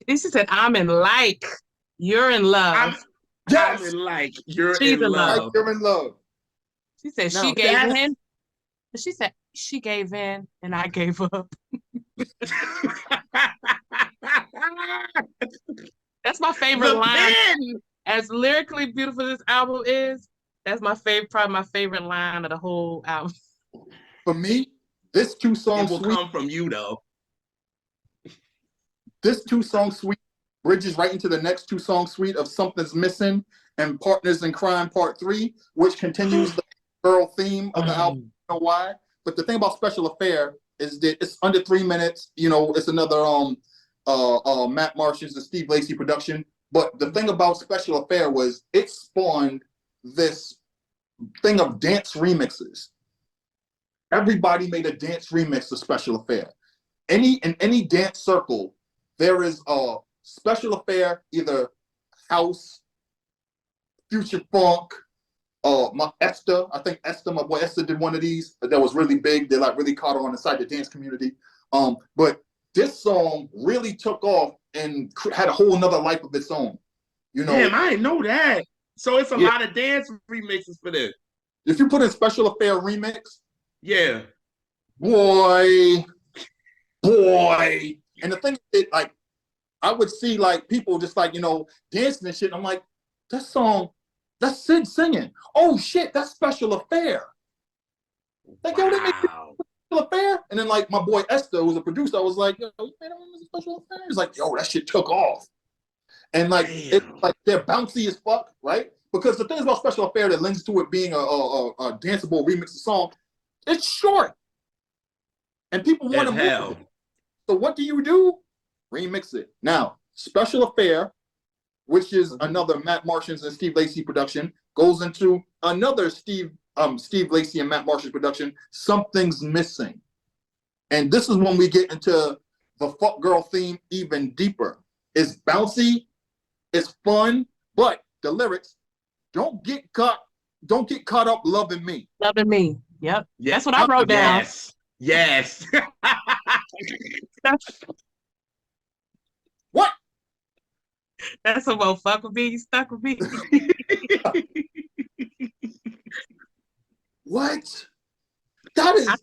She said, I'm in like, you're in love. I'm in like, you're in love. Like you're in love. She said she gave in. She said she gave in and I gave up. That's my favorite line. As lyrically beautiful as this album is, that's my favorite, probably my favorite line of the whole album. For me, this 2-song suite will come from you though. This 2-song suite bridges right into the next 2-song suite of Something's Missing and Partners in Crime Part 3, which continues the girl theme of the album. I don't know why, but the thing about Special Affair is that it's under 3 minutes. You know, it's another Matt Marsh's and Steve Lacy production. But the thing about Special Affair was it spawned this thing of dance remixes. Everybody made a dance remix of Special Affair. In any dance circle, there is a Special Affair, either house, future funk, my Esther, I think Esther, my boy Esther did one of these that was really big. They like really caught on inside the dance community. But this song really took off and had a whole nother life of its own. You know, damn, I didn't know that. So it's a lot of dance remixes for this. If you put in Special Affair remix, boy. And the thing is, like, I would see like people just like, you know, dancing and shit. And I'm like, that song, that's Sid singing. Oh shit, that's Special Affair. Like, yo, they made Special Affair. And then like my boy Esther, who was a producer, I was like, yo, you made a Special Affair? He's like, yo, that shit took off. And like, it's like they're bouncy as fuck, right? Because the thing about Special Affair that lends to it being a danceable remix of song, it's short. And people want to move it. So what do? Remix it. Now, Special Affair, which is another Matt Martians and Steve Lacy production, goes into another Steve Lacy and Matt Martians production, Something's Missing. And this is when we get into the fuck girl theme even deeper. It's bouncy, it's fun, but the lyrics, don't get caught up loving me. Loving me. Yep. That's what I wrote down. Yes. What? That's a well fuck with me, you stuck with me. What? That is I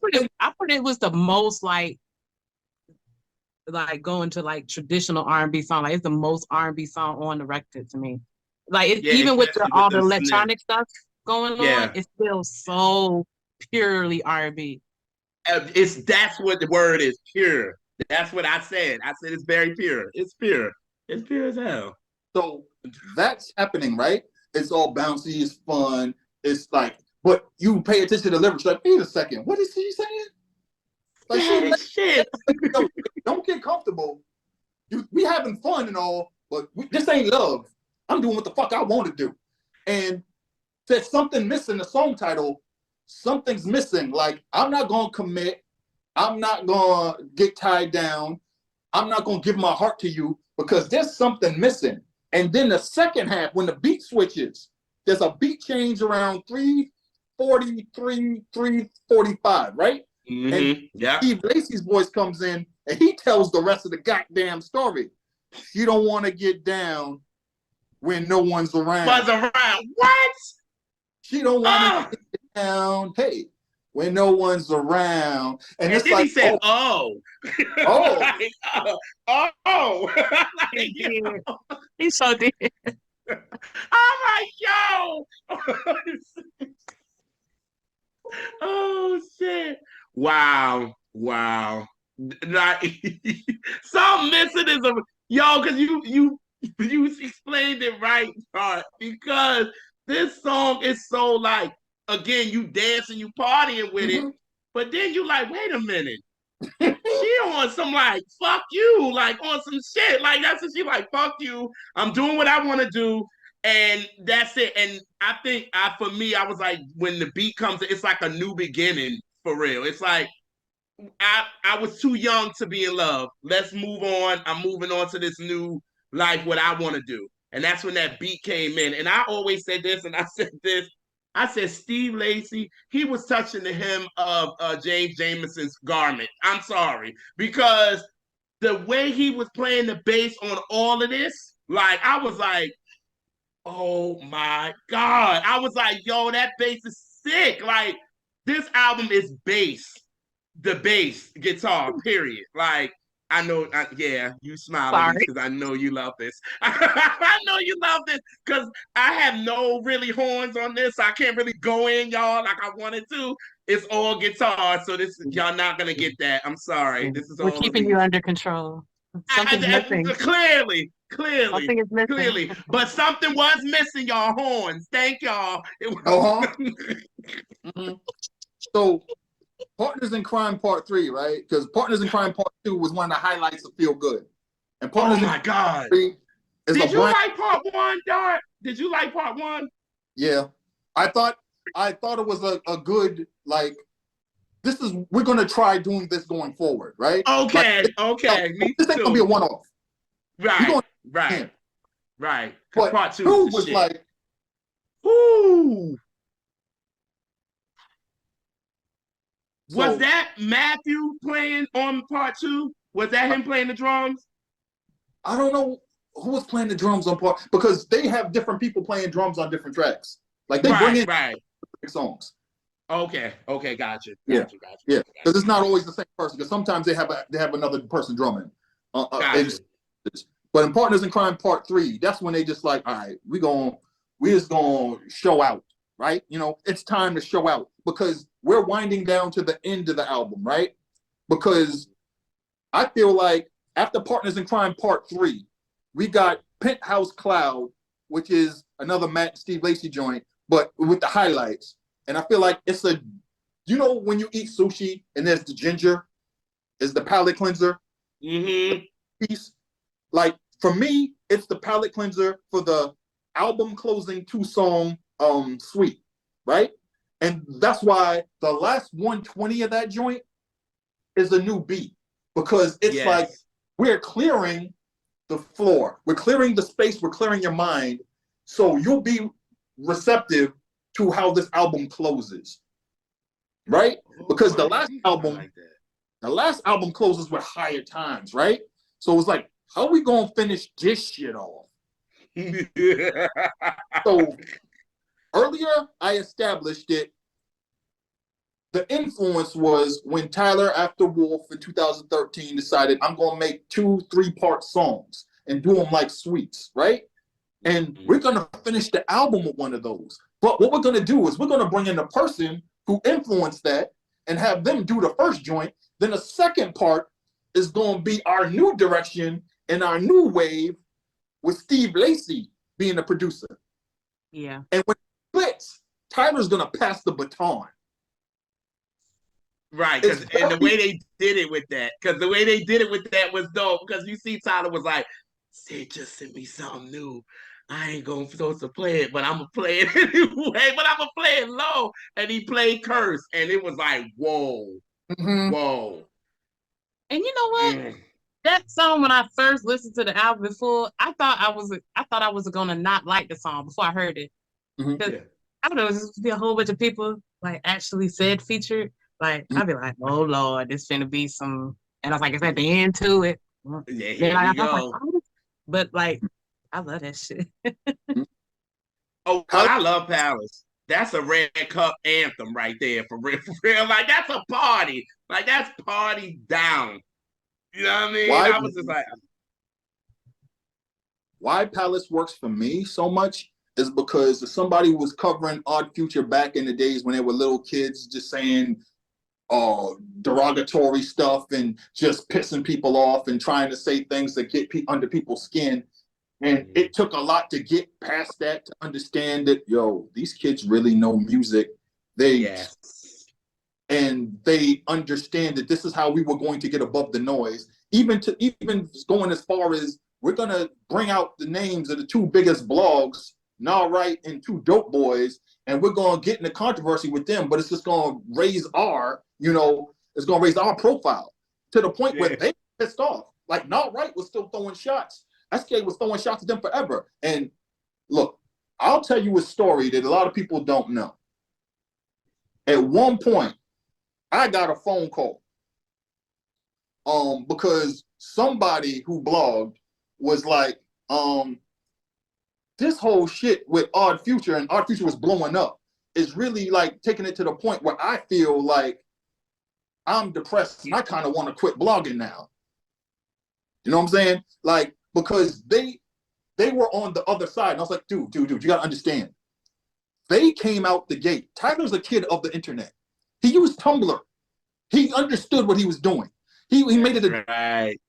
put it was the most like going to like traditional R&B song. Like it's the most R&B song on the record to me. Like even with all the electronic stuff going on, it's still so purely R&B. That's what the word is, pure. That's what I said. I said it's very pure. It's pure. It's pure as hell. So that's happening, right? It's all bouncy, it's fun. It's like, but you pay attention to the lyrics, like, wait a second, what is he saying? Like, shit. Don't get comfortable. We having fun and all, but this ain't love. I'm doing what the fuck I want to do. And there's something missing the song title. Something's missing. Like, I'm not going to commit. I'm not going to get tied down. I'm not going to give my heart to you because there's something missing. And then the second half, when the beat switches, there's a beat change around 3:43, 3:45, right? Mm-hmm. And Steve Lacy's voice comes in and he tells the rest of the goddamn story. You don't want to get down when no one's around. What? She don't want to get down. Hey, when no one's around. And it's then like, he said, oh. Like, oh. He so did. I'm like, yo. Oh shit. Wow. Like, something missing is because you explained it right, because this song is so like, again, you dancing, you partying with it, but then you like, wait a minute. She on some like, fuck you, like on some shit. Like that's what she like, fuck you. I'm doing what I want to do. And that's it. And I think for me, I was like, when the beat comes, it's like a new beginning for real. It's like, I was too young to be in love. Let's move on. I'm moving on to this new life, what I want to do. And that's when that beat came in. And I always said this, and I said this. I said, Steve Lacy, he was touching the hem of James Jameson's garment. I'm sorry. Because the way he was playing the bass on all of this, like, I was like, oh my God. I was like, yo, that bass is sick. Like, this album is bass. The bass guitar, period. Like, I know, you smiling because I know you love this. I know you love this because I have no really horns on this. I can't really go in, y'all, like I wanted to. It's all guitar, so y'all not gonna get that. I'm sorry. This is We're all keeping you under control. Something's missing. Clearly. Something is missing. Clearly. But something was missing, y'all. Horns. Thank y'all. So, Partners in Crime Part 3, right? Because Partners in Crime Part 2 was one of the highlights of Feel Good. And Partners oh my God. 3 is Did you like Part 1, Dart? Did you like Part 1? Yeah. I thought it was a good, like, we're gonna try doing this going forward, right? Okay, like, me this ain't gonna be a one-off. Right. But Part 2 was shit. like, ooh. So, was that Matthew playing on Part 2? Was that him playing the drums? I don't know who was playing the drums on Part, because they have different people playing drums on different tracks. Like they bring in songs. Okay, gotcha. Yeah, because it's not always the same person. Because sometimes they have another person drumming. Gotcha. But in Partners in Crime Part 3, that's when they just like, all right, we just gonna show out, right? You know, it's time to show out because we're winding down to the end of the album, right? Because I feel like after Partners in Crime Part 3, we got Penthouse Cloud, which is another Steve Lacy joint, but with the highlights. And I feel like it's when you eat sushi and there's the ginger, is the palate cleanser piece. Like for me, it's the palate cleanser for the album closing 2-song suite, right? And that's why the last 120 of that joint is a new beat, because it's like we're clearing the floor, we're clearing the space, we're clearing your mind, so you'll be receptive to how this album closes, right? Because the last album closes with Higher Times, right? So it's like, how are we gonna finish this shit off? So earlier I established it. The influence was when Tyler, after Wolf in 2013, decided I'm gonna make 2 3-part songs and do them like suites, right? And we're gonna finish the album with one of those. But what we're gonna do is we're gonna bring in the person who influenced that and have them do the first joint. Then the second part is gonna be our new direction and our new wave with Steve Lacy being the producer. Yeah. And when it splits, Tyler's gonna pass the baton. Right, and the way they did it with that was dope. Because you see, Tyler was like, "Sid just sent me something new. I ain't gonna supposed to play it, but I'm gonna play it anyway. But I'm gonna play it low." And he played "Curse," and it was like, "Whoa, whoa!" And you know what? That song, when I first listened to the album before, I thought I was gonna not like the song before I heard it. Yeah. I don't know, it was just be a whole bunch of people like actually said featured. Like I'd be like, oh Lord, this finna be some, and I was like, it's at the end to it. Yeah, here we go. But like, I love that shit. Oh, I love Palace. That's a Red Cup anthem right there, for real, for real. Like, that's a party. Like, that's party down. You know what I mean? I was just like, why Palace works for me so much is because somebody was covering Odd Future back in the days when they were little kids, just saying derogatory stuff and just pissing people off and trying to say things that get under people's skin. And it took a lot to get past that, to understand that, these kids really know music. And they understand that this is how we were going to get above the noise. Even going as far as, we're going to bring out the names of the two biggest blogs, Nah Right and Two Dope Boys, and we're going to get into controversy with them, but it's just going to raise it's going to raise our profile to the point where they pissed off. Like, Nah Right was still throwing shots. SK was throwing shots at them forever. And look, I'll tell you a story that a lot of people don't know. At one point, I got a phone call because somebody who blogged was like, this whole shit with Odd Future, and Odd Future was blowing up, is really like taking it to the point where I feel like I'm depressed and I kind of want to quit blogging now. You know what I'm saying? Like, because they were on the other side. And I was like, dude, you got to understand. They came out the gate. Tyler's a kid of the internet. He used Tumblr. He understood what he was doing. He made it right.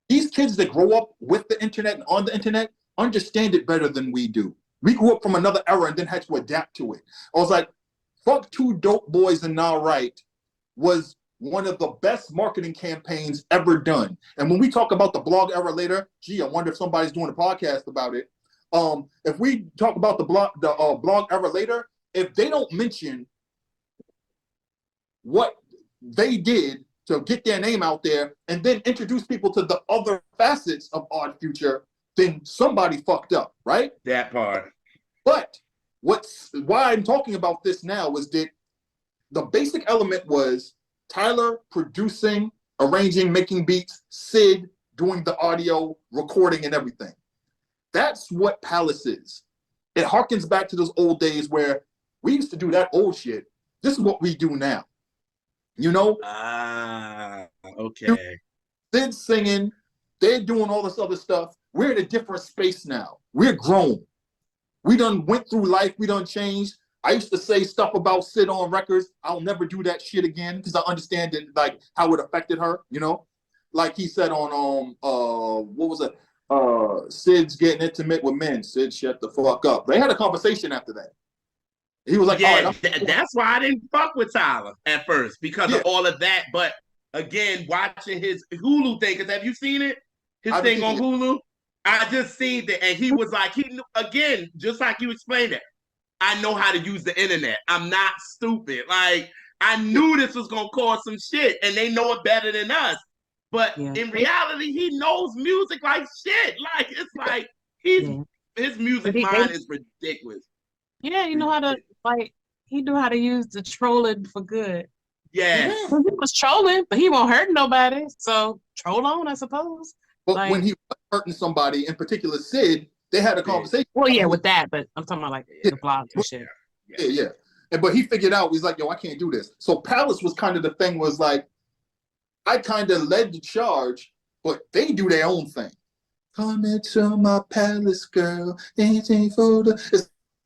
These kids that grow up with the internet and on the internet understand it better than we do. We grew up from another era and then had to adapt to it. I was like, fuck Two Dope Boys and Nah Right was one of the best marketing campaigns ever done. And when we talk about the blog era later, I wonder if somebody's doing a podcast about it. If we talk about the blog era later, if they don't mention what they did to get their name out there and then introduce people to the other facets of Odd Future, then somebody fucked up, right? That part. But why I'm talking about this now is that the basic element was Tyler producing, arranging, making beats, Sid doing the audio, recording, and everything. That's what Palace is. It harkens back to those old days where we used to do that old shit. This is what we do now. You know? Okay. Sid singing, they're doing all this other stuff. We're in a different space now. We're grown. We done went through life. We done changed. I used to say stuff about Sid on records. I'll never do that shit again because I understand it, like how it affected her, you know? Like he said on what was it? Sid's getting intimate with men. Sid, shut the fuck up. They had a conversation after that. He was like, yeah, all right, that's why I didn't fuck with Tyler at first, because of all of that. But again, watching his Hulu thing, because have you seen it? His thing on Hulu? I just seen that, and he was like, he knew, again, just like you explained it, I know how to use the internet. I'm not stupid. Like, I knew this was gonna cause some shit, and they know it better than us. But in reality, he knows music like shit. Like, it's like his music mind is ridiculous. Yeah, you know how to he knew how to use the trolling for good. Yes. He was trolling, but he won't hurt nobody. So troll on, I suppose. But when he was hurting somebody, in particular Sid, they had a conversation. Well, yeah, with that, but I'm talking about like the blogs and shit. Yeah. But he figured out, he's like, yo, I can't do this. So Palace was kind of the thing, was like, I kind of led the charge, but they do their own thing. Come into my palace, girl. It's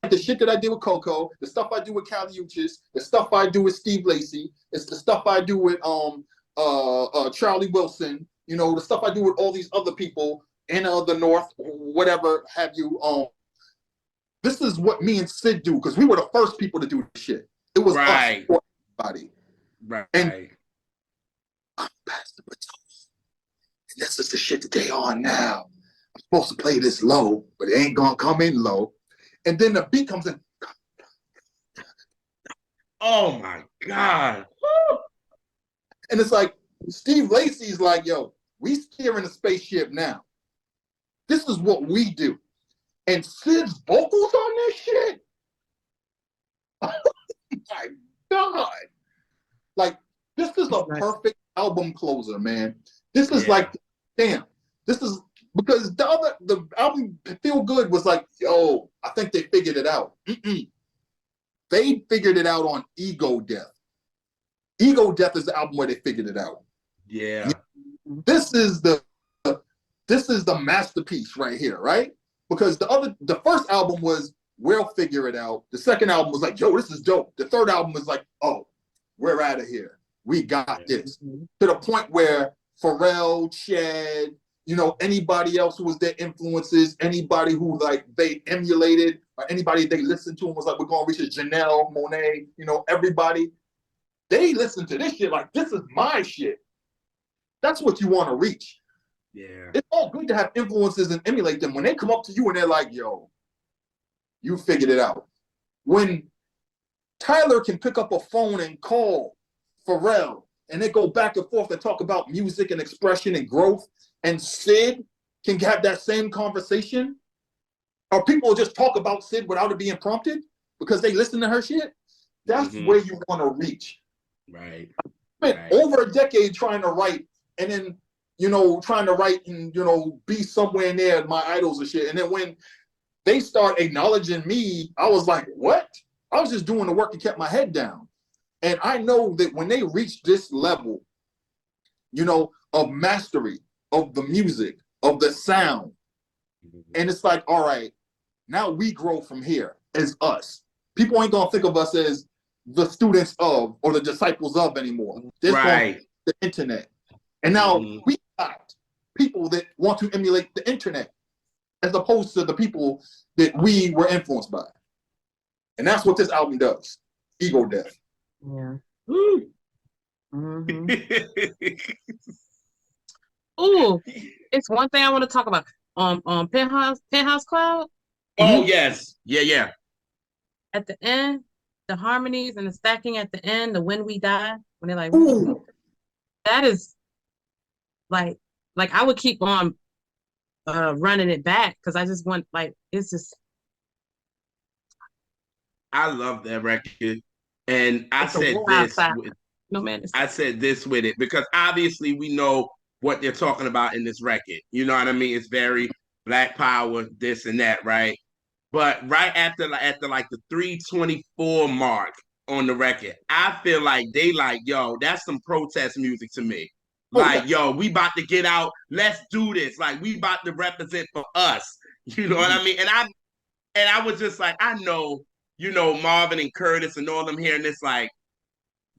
like the shit that I did with Coco, the stuff I do with Cali Uchis, the stuff I do with Steve Lacy, it's the stuff I do with Charlie Wilson, you know, the stuff I do with all these other people in the North, whatever have you. this is what me and Sid do, because we were the first people to do this shit. It was us for everybody. Right. And I'm past the baton. And this is the shit that they on now. I'm supposed to play this low, but it ain't gonna come in low. And then the beat comes in. Oh my God. And it's like, Steve Lacy's like, yo, we steering the spaceship now. This is what we do. And Sid's vocals on this shit. Oh my God. Like, this is a perfect album closer, man. This is like, damn. This is because the album Feel Good was like, yo, I think they figured it out. They figured it out on Ego Death. Ego Death is the album where they figured it out. Yeah. This is the masterpiece right here, right? Because the first album was We'll Figure It Out. The second album was like, yo, this is dope. The third album was like, oh, we're out of here. We got this. To the point where Pharrell, Chad, you know, anybody else who was their influences, anybody who like they emulated, or anybody they listened to and was like, we're gonna reach a Janelle, Monet, you know, everybody. They listened to this shit like, this is my shit. That's what you want to reach. Yeah. It's all good to have influences and emulate them. When they come up to you and they're like, yo, you figured it out. When Tyler can pick up a phone and call Pharrell, and they go back and forth and talk about music and expression and growth, and Sid can have that same conversation, or people just talk about Sid without it being prompted because they listen to her shit, that's where you want to reach. Right. I spent over a decade trying to write, and then, you know, trying to write and, you know, be somewhere near my idols and shit. And then when they start acknowledging me, I was like, what? I was just doing the work and kept my head down. And I know that when they reach this level, you know, of mastery, of the music, of the sound, and it's like, all right, now we grow from here as us. People ain't gonna think of us as the students of or the disciples of anymore. There's the internet. And now we got people that want to emulate the internet as opposed to the people that we were influenced by. And that's what this album does. Ego Death. Yeah. Ooh. Ooh, it's one thing I want to talk about. Penthouse Cloud. Oh yes. Yeah. At the end, the harmonies and the stacking at the end, the When We Die, when they're like, that is like I would keep on running it back because I just want, like, it's just. I love that record. And I said this I said this with it because obviously we know what they're talking about in this record. You know what I mean? It's very Black Power, this and that, right? But right after like the 3:24 mark on the record, I feel like they like, yo, that's some protest music to me. Like, yo, we about to get out. Let's do this. Like, we about to represent for us. You know what I mean? And I was just like, I know, you know, Marvin and Curtis and all them hearing this, like,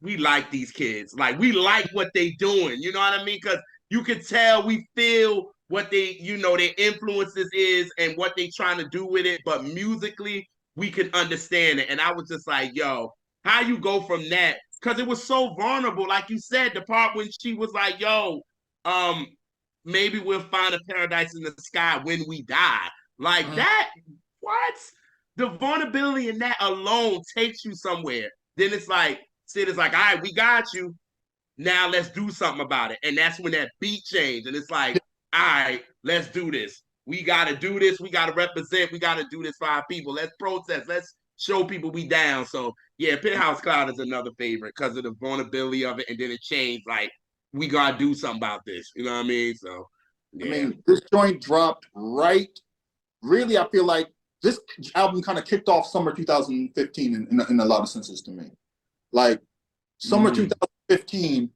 we like these kids. Like, we like what they doing. You know what I mean? Because you can tell, we feel what they, you know, their influences is and what they trying to do with it. But musically, we can understand it. And I was just like, yo, how you go from that? Because it was so vulnerable. Like you said, the part when she was like, yo, maybe we'll find a paradise in the sky when we die. Like that, what? The vulnerability in that alone takes you somewhere. Then it's like, Sid is like, all right, we got you. Now let's do something about it. And that's when that beat changed. And it's like, all right, let's do this. We got to do this. We got to represent. We got to do this for our people. Let's protest. Let's show people we down. So, yeah, Penthouse Cloud is another favorite because of the vulnerability of it. And then it changed. Like, we got to do something about this. You know what I mean? So, yeah. I mean, this joint dropped right. Really, I feel like this album kind of kicked off summer 2015 in a lot of senses to me. Like, summer 2015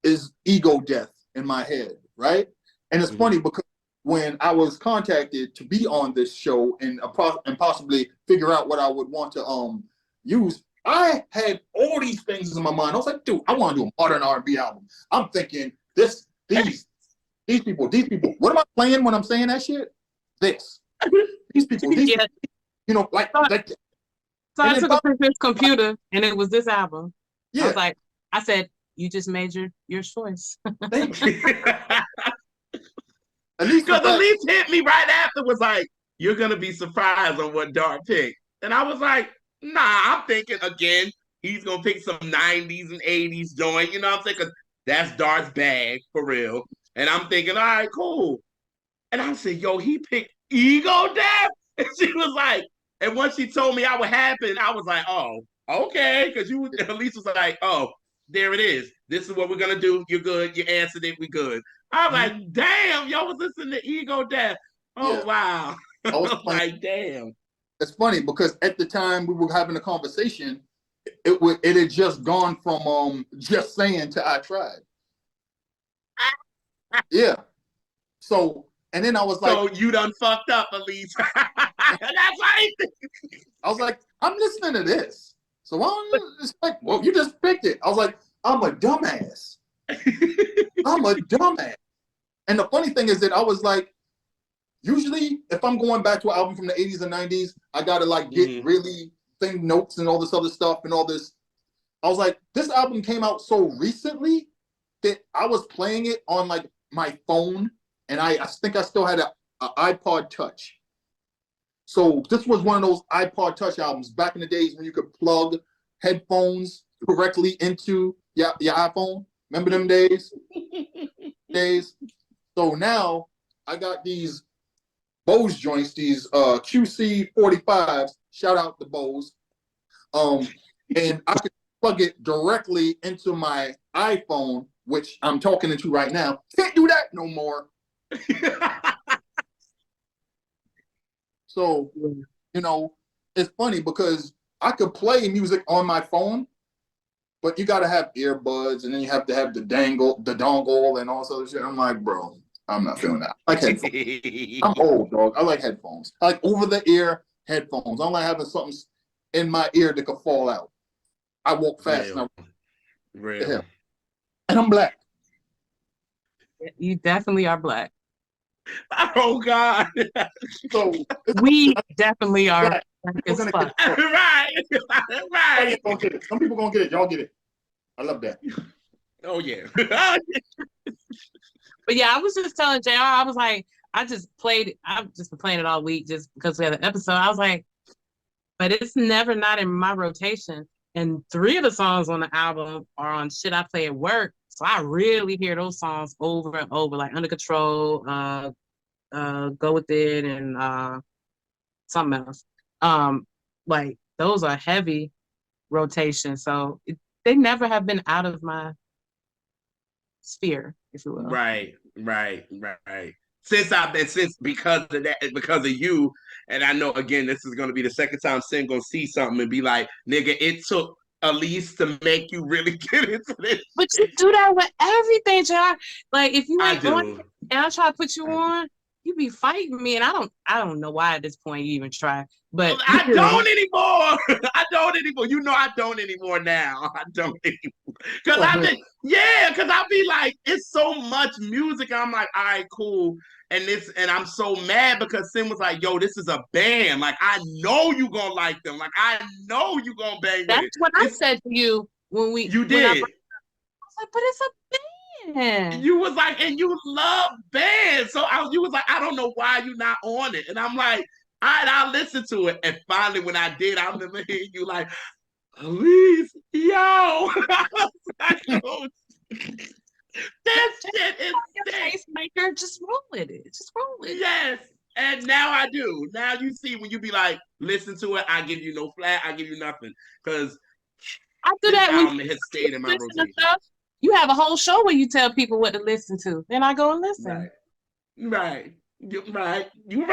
is Ego Death in my head, right? And it's funny because when I was contacted to be on this show and possibly figure out what I would want to use, I had all these things in my mind. I was like, dude, I want to do a modern R&B album. I'm thinking these people. What am I playing when I'm saying that shit? This. These people. like. So I took a picture of his computer, and it was this album. Yeah. I said, you just made your choice. Thank you. At least because Elise hit me right after, was like, you're gonna be surprised on what Dart picked. And I was like, nah, I'm thinking again, he's gonna pick some 90s and 80s joint, you know what I'm saying? Because that's Dart's bag for real. And I'm thinking, all right, cool. And I said, yo, he picked Ego Death? And she was like, and once she told me I would happen, I was like, oh, okay. Because Elise was like, oh, there it is. This is what we're gonna do. You're good. You answered it. We good. I was like, damn, y'all was listening to Ego Death. Oh, yeah. Wow. I was like, damn. It's funny because at the time we were having a conversation, it had just gone from just saying to I tried. Yeah. So, and then I was like, so you done fucked up, Elise. That's right. I was like, I'm listening to this. So it's like, well, you just picked it. I was like, I'm a dumbass. I'm a dumbass. And the funny thing is that I was like, usually if I'm going back to an album from the 80s and 90s, I gotta like get really thin notes and all this other stuff and all this. I was like, this album came out so recently that I was playing it on like my phone, and I think I still had an iPod Touch. So this was one of those iPod Touch albums back in the days when you could plug headphones directly into your iPhone. Remember them days? So now I got these Bose joints, these QC 45s. Shout out to Bose. And I could plug it directly into my iPhone, which I'm talking into right now. Can't do that no more. So, you know, it's funny because I could play music on my phone, but you got to have earbuds, and then you have to have the dongle, and all this other shit. I'm like, bro, I'm not feeling that. I like headphones. I'm old, dog. I like headphones. I like over-the-ear headphones. I don't like having something in my ear that could fall out. I walk fast. Real. And I'm black. You definitely are black. Oh God! So we definitely are. Black. Right. Some people gonna get it. Y'all get it. I love that. Oh yeah. But yeah, I was just telling JR, I was like, I've just been playing it all week just because we had an episode. I was like, but it's never not in my rotation. And 3 of the songs on the album are on shit I play at work. So I really hear those songs over and over, like Under Control, Go With It, and something else. Like those are heavy rotation. So they never have been out of my sphere, if you will. Right. Since because of that, because of you, and I know again this is gonna be the second time Sin gonna see something and be like, nigga, it took Elise to make you really get into this. But you do that with everything, JR. Like if you ain't on do. and I try to put you on, you be fighting me, and I don't know why at this point you even try. But I don't anymore. I don't anymore. You know I don't anymore now. I don't anymore. Because I'll be like, it's so much music. I'm like, all right, cool. And I'm so mad because Sim was like, yo, this is a band. Like, I know you gonna like them. Like, I know you gonna bang with it. That's what I said to you when we You did. I was like, but it's a band. You was like, and you love bands. So you was like, I don't know why you're not on it. And I'm like, all right, I'll listen to it. And finally, when I did, I remember hearing you like, Elise, yo. I was like, oh, that shit is pacemaker. Just roll with it. Just roll with it. Yes. And now I do. Now you see when you be like, listen to it, I give you no flat, I give you nothing. Because I do that when it has stayed in my rotation. You have a whole show where you tell people what to listen to. Then I go and listen. Right. You're right. You're right. You're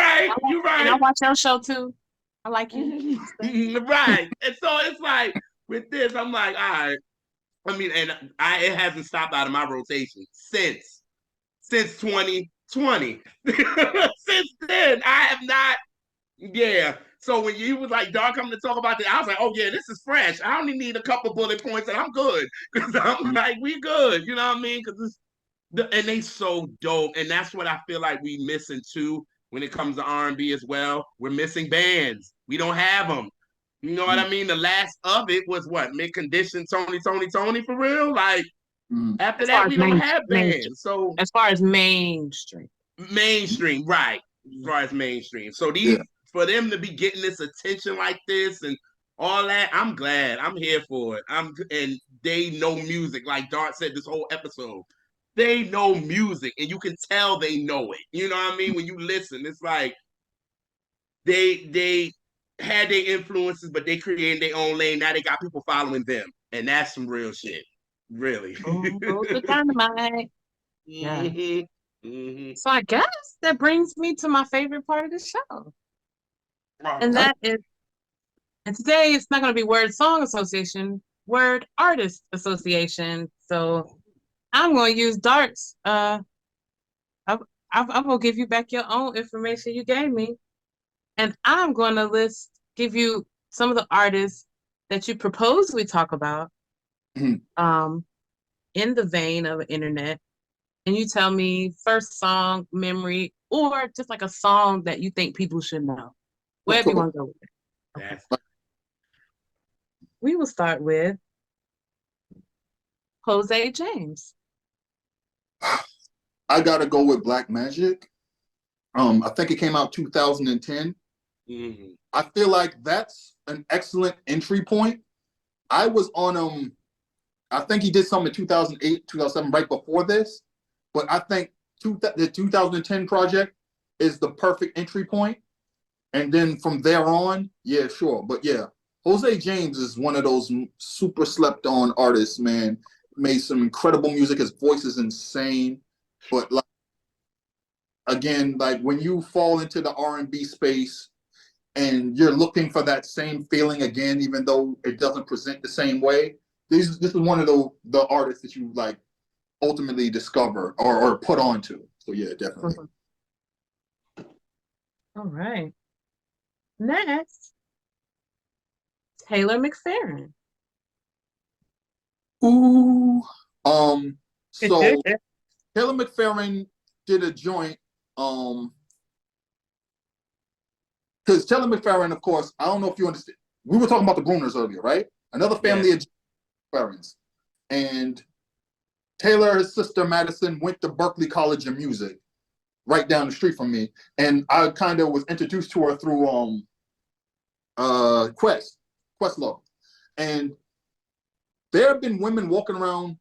right. And I watch your show too. I like you. Right. And so it's like with this, I'm like, all right. I mean, and it hasn't stopped out of my rotation since 2020. Since then, I have not. Yeah. So when you was like, Dark coming to talk about this, I was like, oh yeah, this is fresh. I only need a couple bullet points and I'm good. Because I'm like, we good. You know what I mean? Because and they so dope. And that's what I feel like we missing too. when it comes to R&B as well. We're missing bands. We don't have them. You know what I mean? The last of it was what? Mid Condition, Tony for real? Like, after As far that, as we don't have bands. So as far as mainstream. mainstream, right? As far as mainstream. So for them to be getting this attention like this and all that, I'm glad. I'm here for it. And they know music, like Dart said this whole episode. They know music, and you can tell they know it. You know what I mean? When you listen, it's like they had their influences, but they created their own lane. Now they got people following them, and that's some real shit. Really. The dynamite. Yeah. Mm-hmm. Mm-hmm. So I guess that brings me to my favorite part of the show. And that is, and today it's not going to be word song association, word artist association. So I'm going to use Dart's. I'm going to give you back your own information you gave me. And I'm going to give you some of the artists that you propose we talk about in the vein of internet. And you tell me first song, memory, or just like a song that you think people should know. Wherever you want to go with it. Okay. We will start with Jose James. I gotta go with Black Magic. I think it came out 2010. I feel like that's an excellent entry point. I was on I think he did something in 2008, 2007, right before this. But I think the 2010 project is the perfect entry point. And then from there on, yeah, sure. But yeah, Jose James is one of those super slept on artists, man. Made some incredible music. His voice is insane. But like, again, like when you fall into the R&B space and you're looking for that same feeling again, even though it doesn't present the same way, this is one of the artists that you like ultimately discover or put onto. So yeah, definitely. All right. Next, Taylor McFerrin. Ooh. So Taylor McFerrin did a joint. Because Taylor McFerrin, of course, I don't know if you understand. We were talking about the Bruners earlier, right? Another family of McFerrins. And Taylor, his sister Madison, went to Berklee College of Music, right down the street from me. And I kind of was introduced to her through Questlove. And there have been women walking around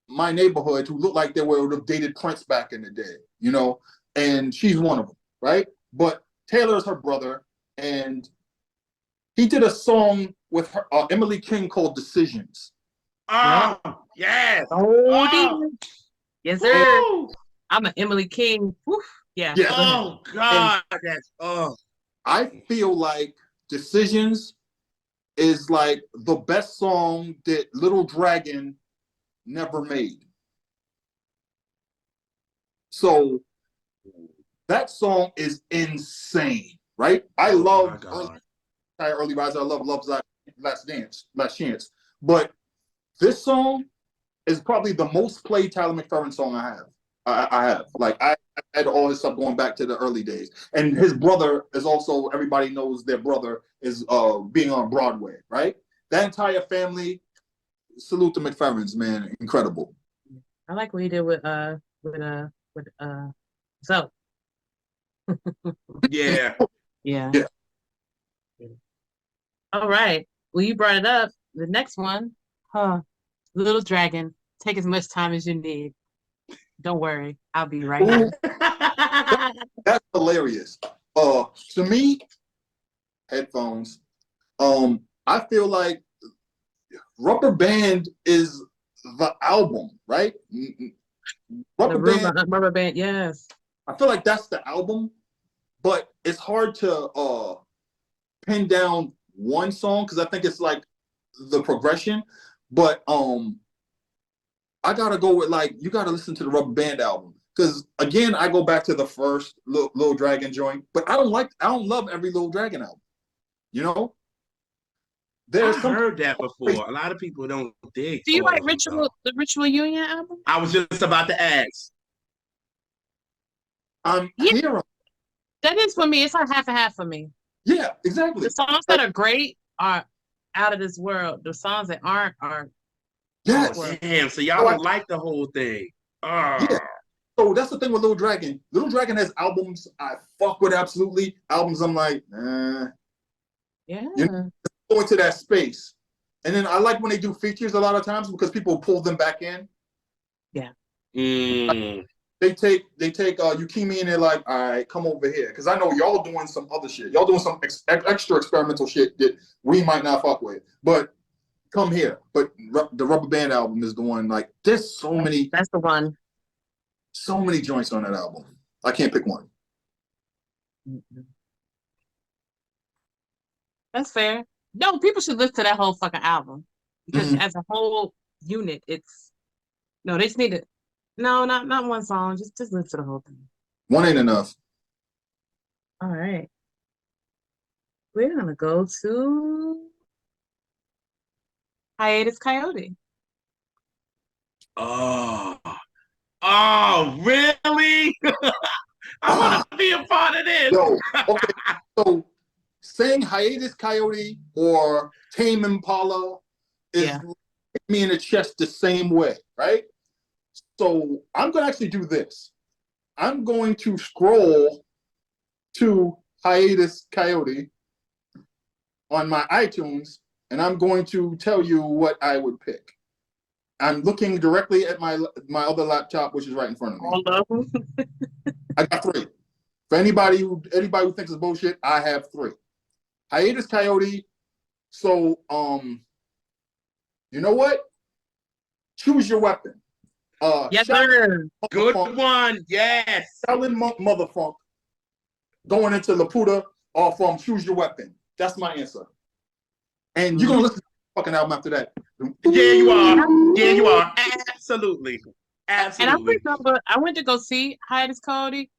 my neighborhood who look like they would have dated Prince back in the day, you know, and she's one of them, right? But Taylor's her brother, and he did a song with her, Emily King called Decisions. Oh, yes. Oh, yes, sir. Woo! I'm an Emily King. Woo. Yeah. Oh, God. I feel like Decisions is like the best song that Little Dragon never made. So that song is insane, right? I love Early Rise. I love Last Chance. But this song is probably the most played Tyler McFerrin song I have. I have. Like, I had all his stuff going back to the early days. And his brother is also, everybody knows their brother is being on Broadway, right? That entire family, salute to McFerrins, man. Incredible. I like what he did with Zoe. Yeah. Yeah. All right. Well, you brought it up. The next one, Little Dragon. Take as much time as you need. Don't worry, I'll be right here. That's hilarious. To me, headphones. I feel like Rubber Band is the album, right? Rubber Band, yes. I feel like that's the album, but it's hard to pin down one song because I think it's like the progression. But I gotta go with, like, you gotta listen to the Rubber Band album because again, I go back to the first Little Dragon joint, but I don't love every Little Dragon album. You know, I've heard that before. A lot of people don't dig. Do you like the Ritual Union album? I was just about to ask. I'm hearing That is for me. It's like half and half for me. Yeah, exactly. The songs that are great are out of this world. The songs that aren't are Yes. Well, Damn, so y'all don't like the whole thing. Yeah. So that's the thing with Little Dragon. Little Dragon has albums I fuck with absolutely. Albums I'm like, yeah. You know, go into that space. And then I like when they do features a lot of times because people pull them back in. Yeah. They take Yukimi and they're like, all right, come over here. Because I know y'all doing some other shit. Y'all doing some extra experimental shit that we might not fuck with. But come here. But the Rubber Band album is the one, like, there's so many. That's the one. So many joints on that album. I can't pick one. That's fair. No, people should listen to that whole fucking album. Because as a whole unit, it's no, they just need it. No, not one song. Just listen to the whole thing. One ain't enough. All right. We're gonna go to Hiatus Coyote. Oh, really? I want to be a part of this. Yo, okay. So saying Hiatus Coyote or Tame Impala is me in the chest the same way, right? So I'm going to actually do this. I'm going to scroll to Hiatus Coyote on my iTunes, and I'm going to tell you what I would pick. I'm looking directly at my other laptop, which is right in front of me. All of them. I got 3. For anybody who thinks it's bullshit, I have 3. Hiatus Coyote. So, you know what? Choose your weapon. Yes, sir. Good one. Yes. Selling Motherfunk going into Laputa or from Choose Your Weapon. That's my answer. And you're gonna listen to the fucking album after that. Yeah, you are. Yeah, you are. Absolutely. Absolutely. And I remember I went to go see Hiatus Coyote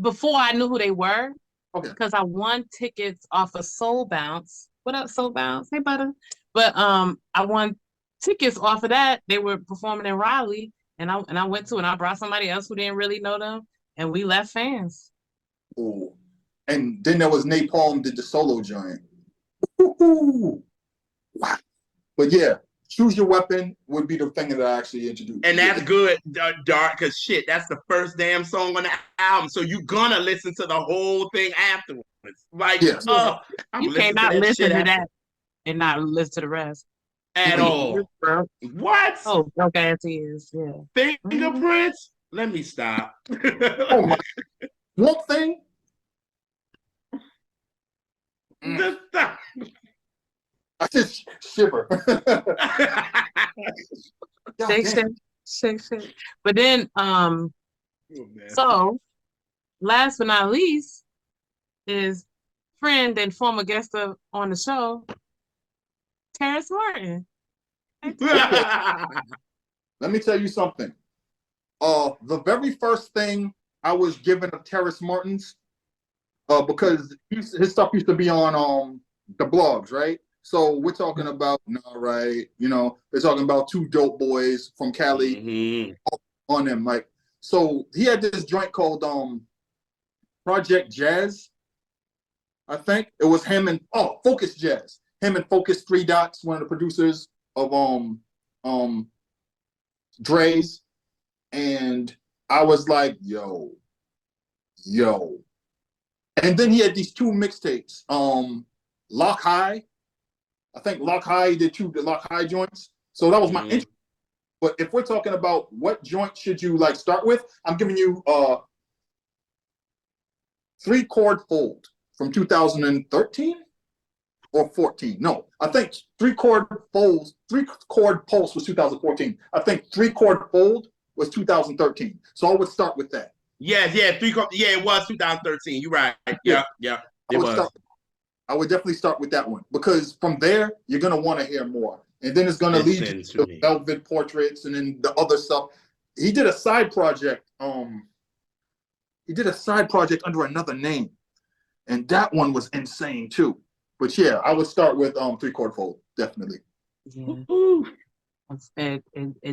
before I knew who they were. Okay. Because I won tickets off of Soul Bounce. What up, Soul Bounce? Hey, butter. But I won tickets off of that. They were performing in Raleigh, and I went to, and I brought somebody else who didn't really know them, and we left fans. Ooh. And then there was Napalm did the solo joint. Ooh. Wow. But yeah, Choose Your Weapon would be the thing that I actually introduced. And that's good, Dark, because shit, that's the first damn song on the album. So you're gonna listen to the whole thing afterwards. Like, yes. You cannot listen to that and not listen to the rest. At all. What? Oh, no guarantees. Yeah. Fingerprints? Let me stop. Oh my. One thing. Just stop. I just shiver. Shake. But then, so last but not least is friend and former guest on the show, Terrence Martin. Let me tell you something. The very first thing I was given of Terrence Martin's, because his stuff used to be on the blogs, right? So we're talking about, right? You know, they're talking about 2 dope boys from Cali on them. Like, so he had this joint called Project Jazz. I think it was him and Focus Jazz. Him and Focus 3 Dots, one of the producers of Dre's. And I was like, yo. And then he had these 2 mixtapes. Lock High. I think Lock High did 2 Lock High joints. So that was my intro. But if we're talking about what joint should you like start with, I'm giving you 3 Chord Fold from 2013 or 14. No, I think 3 Chord Pulse was 2014. I think 3 Chord Fold was 2013. So I would start with that. Yeah, 3 Chord. Yeah, it was 2013. You're right. Yeah. It was. I would definitely start with that one because from there you're gonna want to hear more, and then it's gonna lead to the Velvet Portraits and then the other stuff. He did a side project. He did a side project under another name, and that one was insane too. But yeah, I would start with 3 Chord Fold definitely. Yeah. And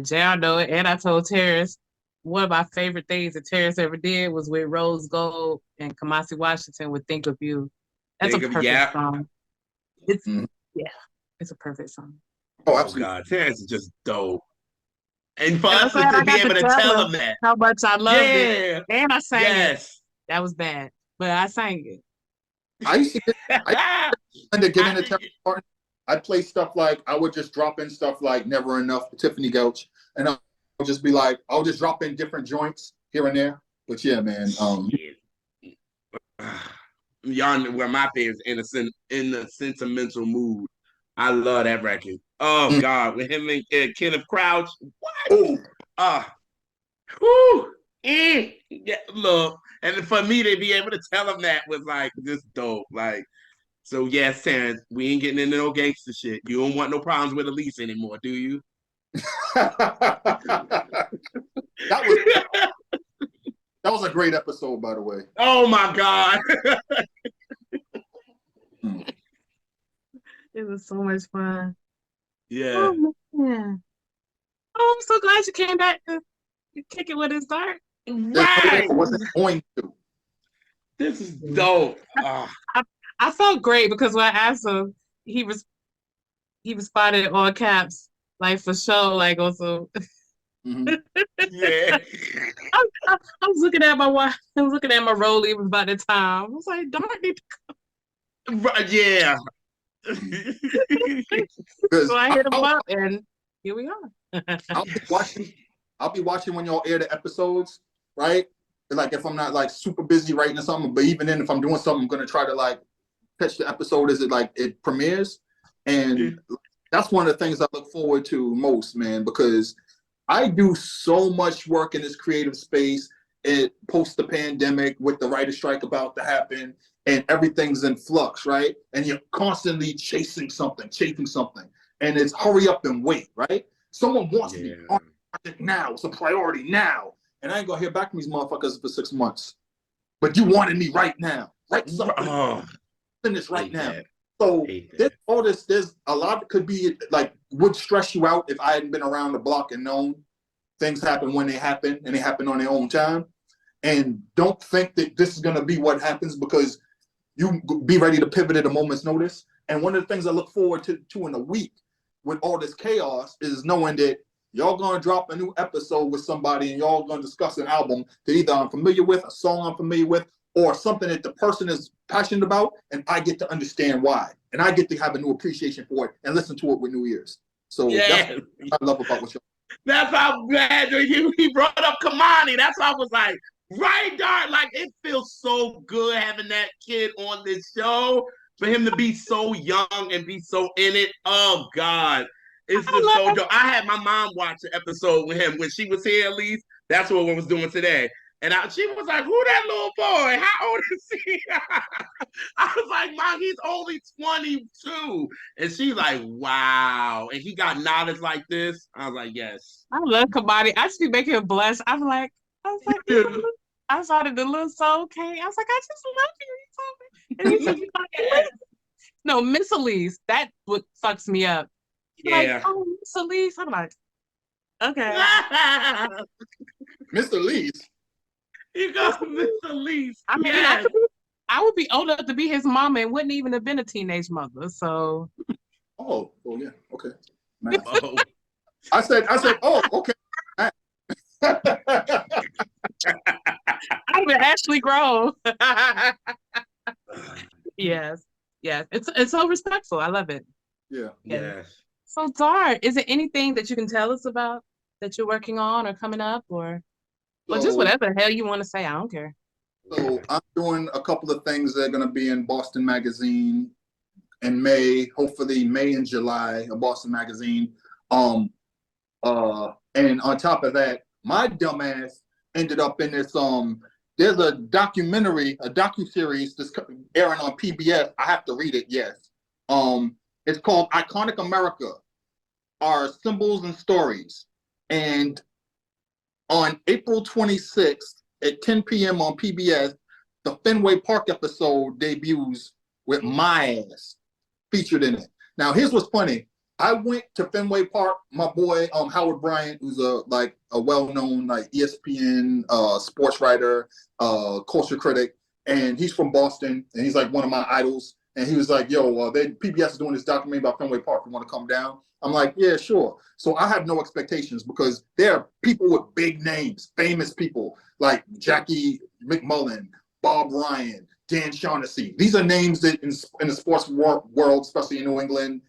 JR know it, and I told Terrence one of my favorite things that Terrence ever did was with Rose Gold and Kamasi Washington would Think of You. That's a perfect song. It's yeah, it's a perfect song. Oh, Oh absolutely. God, Terrence is just dope. And for And us to be able to tell him that. how much I loved it. And I sang it. That was bad. But I sang it. I used to get into Terrence Martin. I'd play stuff like, I would just drop in stuff like Never Enough, Tiffany Gouch, and I'll just be like, I'll just drop in different joints here and there. But yeah, man. Y'all know where my favorite in the sentimental mood. I love that record. Oh God, with him and Kenneth Crouch. What? Yeah, look, and for me to be able to tell him that was like just dope. Like, so yes, Terrence, we ain't getting into no gangster shit. You don't want no problems with Elise anymore, do you? That was a great episode, by the way. Oh my God. It was so much fun. Yeah. Oh, man. Oh, I'm so glad you came back to kick it with his Dark. Right. I wasn't going to. This is dope. I felt great because when I asked him, he responded in all caps, like for sure, like also. Yeah. I was looking at my watch. I was looking at my rollie by the time. I was like, Dark need to come. Right, yeah. So I hit him up, and here we are. I'll be watching when y'all air the episodes, right? Like if I'm not like super busy writing or something, but even then, if I'm doing something, I'm gonna try to like catch the episode as it premieres, and that's one of the things I look forward to most, man, because I do so much work in this creative space. It post the pandemic with the writer strike about to happen, and everything's in flux, right? And you're constantly chasing something, and it's hurry up and wait, right? Someone wants me on project now. It's a priority now, and I ain't gonna hear back from these motherfuckers for 6 months. But you wanted me right now, right? Something finish right now. So there's a lot that could be like would stress you out if I hadn't been around the block and known things happen when they happen, and they happen on their own time. And don't think that this is gonna be what happens, because you be ready to pivot at a moment's notice. And one of the things I look forward to in a week with all this chaos is knowing that y'all gonna drop a new episode with somebody and y'all gonna discuss an album that either I'm familiar with, a song I'm familiar with, or something that the person is passionate about, and I get to understand why. And I get to have a new appreciation for it and listen to it with new ears. So that's what I love about what y'all. That's how I'm glad he brought up Kamani. That's why I was like, right, Dark. Like, it feels so good having that kid on this show. For him to be so young and be so in it. Oh, God. It's just so dope. I had my mom watch the episode with him when she was here, at least. That's what we was doing today. And she was like, who that little boy? How old is he? I was like, Mom, he's only 22. And she's like, wow. And he got knowledge like this. I was like, yes. I love Kamani. I just be making him blush. I was like, I started the little soul king. I was like, I just love you. And he said, no, Miss Elise, that what fucks me up. Yeah. Like, oh, Miss Elise. I'm like, okay. Miss Elise. You go, Miss Elise. I mean, I would be old enough to be his mama and wouldn't even have been a teenage mother. So. Oh yeah, okay. I said, oh, okay. I've been actually grown. Yes. It's so respectful. I love it. Yeah. Yes. So, Dar, is there anything that you can tell us about that you're working on or coming up, or just whatever the hell you want to say? I don't care. So I'm doing a couple of things that are going to be in Boston Magazine in May, hopefully May and July, a Boston Magazine. And on top of that, my dumbass ended up in this there's a documentary, a docuseries that's airing on PBS. I have to read it, yes. It's called Iconic America, Our Symbols and Stories. And on April 26th at 10 p.m. on PBS, the Fenway Park episode debuts with my ass featured in it. Now, here's what's funny. I went to Fenway Park. My boy Howard Bryant, who's a well-known ESPN sports writer, culture critic, and he's from Boston, and he's like one of my idols. And he was like, "Yo, PBS is doing this documentary about Fenway Park. You want to come down?" I'm like, "Yeah, sure." So I have no expectations because there are people with big names, famous people like Jackie McMullen, Bob Ryan, Dan Shaughnessy. These are names that in the sports world, especially in New England,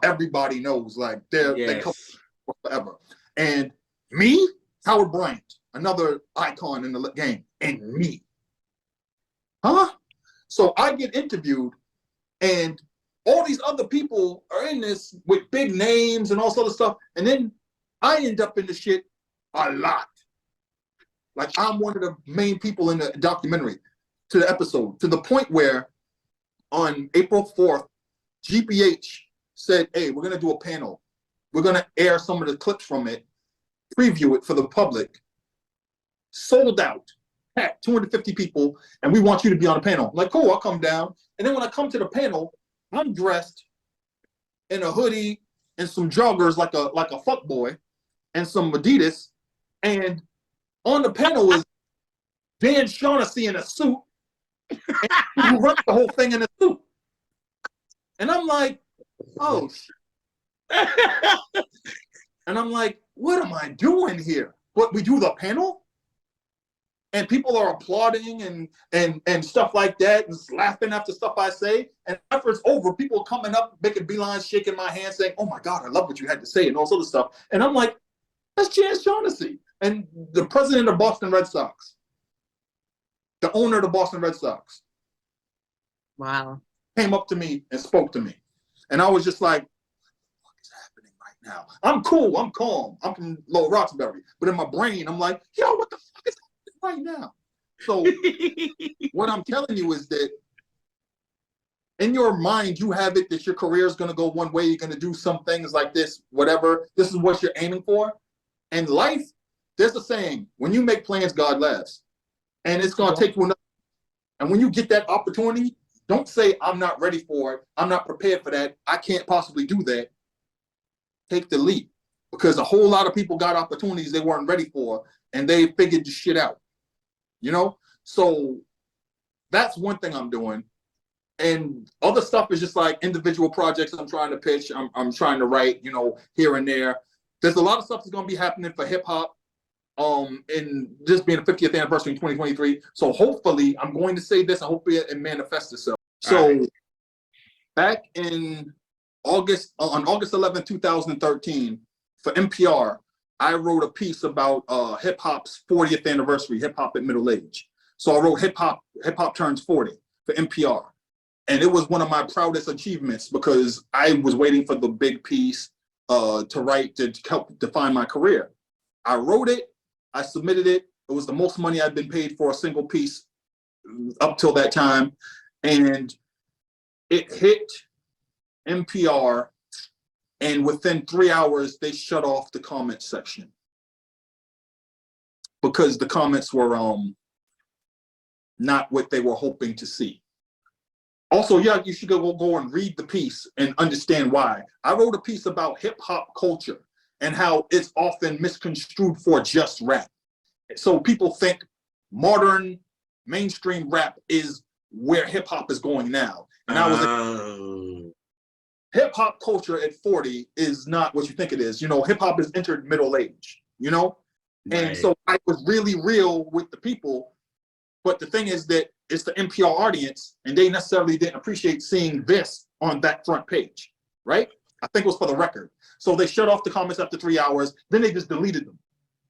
everybody knows. Like they come forever. And me, Howard Bryant, another icon in the game, and me, huh? So I get interviewed, and all these other people are in this with big names and all sort of stuff, and then I end up in the shit a lot. Like I'm one of the main people in the documentary, to the episode, to the point where on April 4th, GPH said, "Hey, we're gonna do a panel. We're gonna air some of the clips from it, preview it for the public." Sold out, packed, 250 people, and we want you to be on the panel. I'm like, cool, I'll come down. And then when I come to the panel, I'm dressed in a hoodie and some joggers like a fuck boy and some Adidas. And on the panel is Dan Shaughnessy in a suit. And he runs the whole thing in a suit. And I'm like, oh shit. And I'm like, what am I doing here? But we do the panel? And people are applauding and stuff like that and laughing after stuff I say. And after it's over, people are coming up, making beelines, shaking my hand, saying, "Oh my God, I love what you had to say," and all sort of stuff. And I'm like, that's Jan Shaughnessy. And the president of Boston Red Sox, the owner of the Boston Red Sox, wow, came up to me and spoke to me. And I was just like, what is happening right now? I'm cool, I'm calm, I'm from Lower Roxbury. But in my brain, I'm like, yo, what the fuck is happening right now? So what I'm telling you is that in your mind, you have it that your career is going to go one way, you're going to do some things like this, whatever. This is what you're aiming for. And life, there's a saying, when you make plans, God laughs. And it's going to take you another. And when you get that opportunity, don't say, I'm not ready for it. I'm not prepared for that. I can't possibly do that. Take the leap. Because a whole lot of people got opportunities they weren't ready for, and they figured the shit out. You know? So that's one thing I'm doing. And other stuff is just like individual projects I'm trying to pitch. I'm trying to write, you know, here and there. There's a lot of stuff that's going to be happening for hip hop. And this being the 50th anniversary in 2023. So hopefully I'm going to say this and hopefully it manifests itself. So back in August, on August 11, 2013, for NPR, I wrote a piece about hip hop's 40th anniversary, hip hop at middle age. So I wrote hip hop turns 40 for NPR. And it was one of my proudest achievements because I was waiting for the big piece to write to help define my career. I wrote it, I submitted it. It was the most money I'd been paid for a single piece up till that time. And it hit NPR, and within 3 hours, they shut off the comment section because the comments were not what they were hoping to see. Also, yeah, you should go and read the piece and understand why. I wrote a piece about hip hop culture and how it's often misconstrued for just rap. So people think modern mainstream rap is where hip hop is going now. And I was like, hip hop culture at 40 is not what you think it is. You know, hip hop has entered middle age, you know? Right. And so I was really real with the people. But the thing is that it's the NPR audience, and they necessarily didn't appreciate seeing this on that front page, right? I think it was for the record. So they shut off the comments after 3 hours, then they just deleted them.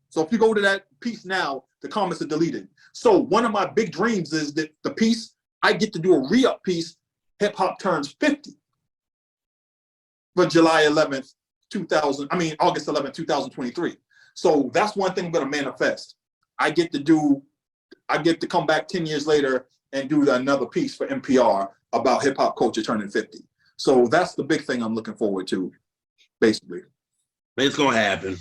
So if you go to that piece now, the comments are deleted. So one of my big dreams is that the piece, I get to do a re-up piece, Hip Hop Turns 50 for July 11th, August 11th, 2023. So that's one thing I'm gonna manifest. I get to come back 10 years later and do another piece for NPR about hip hop culture turning 50. So that's the big thing I'm looking forward to, basically. It's gonna happen.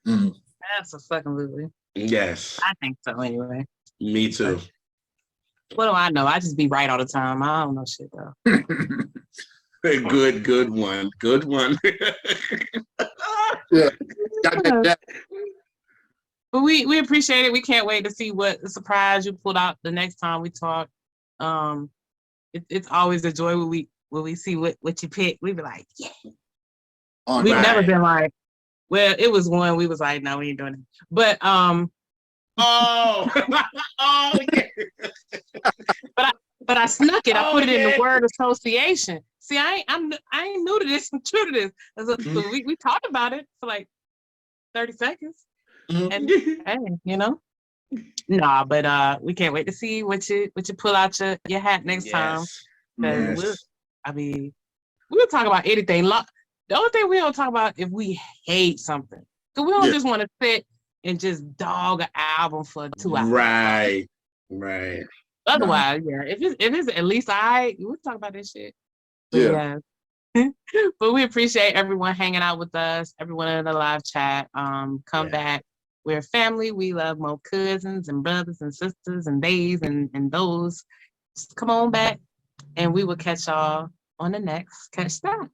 Mm. Absolutely. Yes. I think so anyway. Me too. What do I know? I just be right all the time. I don't know shit though. Good one. Good one. Yeah. Got that. But we appreciate it. We can't wait to see what surprise you pulled out the next time we talk. It's always a joy when we see what you pick. We be like, yeah. We've never been like, well, it was one we was like, no, we ain't doing it. But oh, yeah. But I snuck it. I put it in the word association. See, I ain't new to this. I'm true to this. So we talked about it for like 30 seconds. And hey, you know. Nah, but we can't wait to see what you pull out your hat next time. Yes. We'll talk about anything. The only thing we don't talk about if we hate something. Because we don't just want to sit and just dog an album for 2 hours. Right. Otherwise, yeah. If it's at least we'll talk about this shit. Yeah. But we appreciate everyone hanging out with us, everyone in the live chat. Come back. We're family. We love more cousins and brothers and sisters and days and those. Just come on back and we will catch y'all on the next Catch That.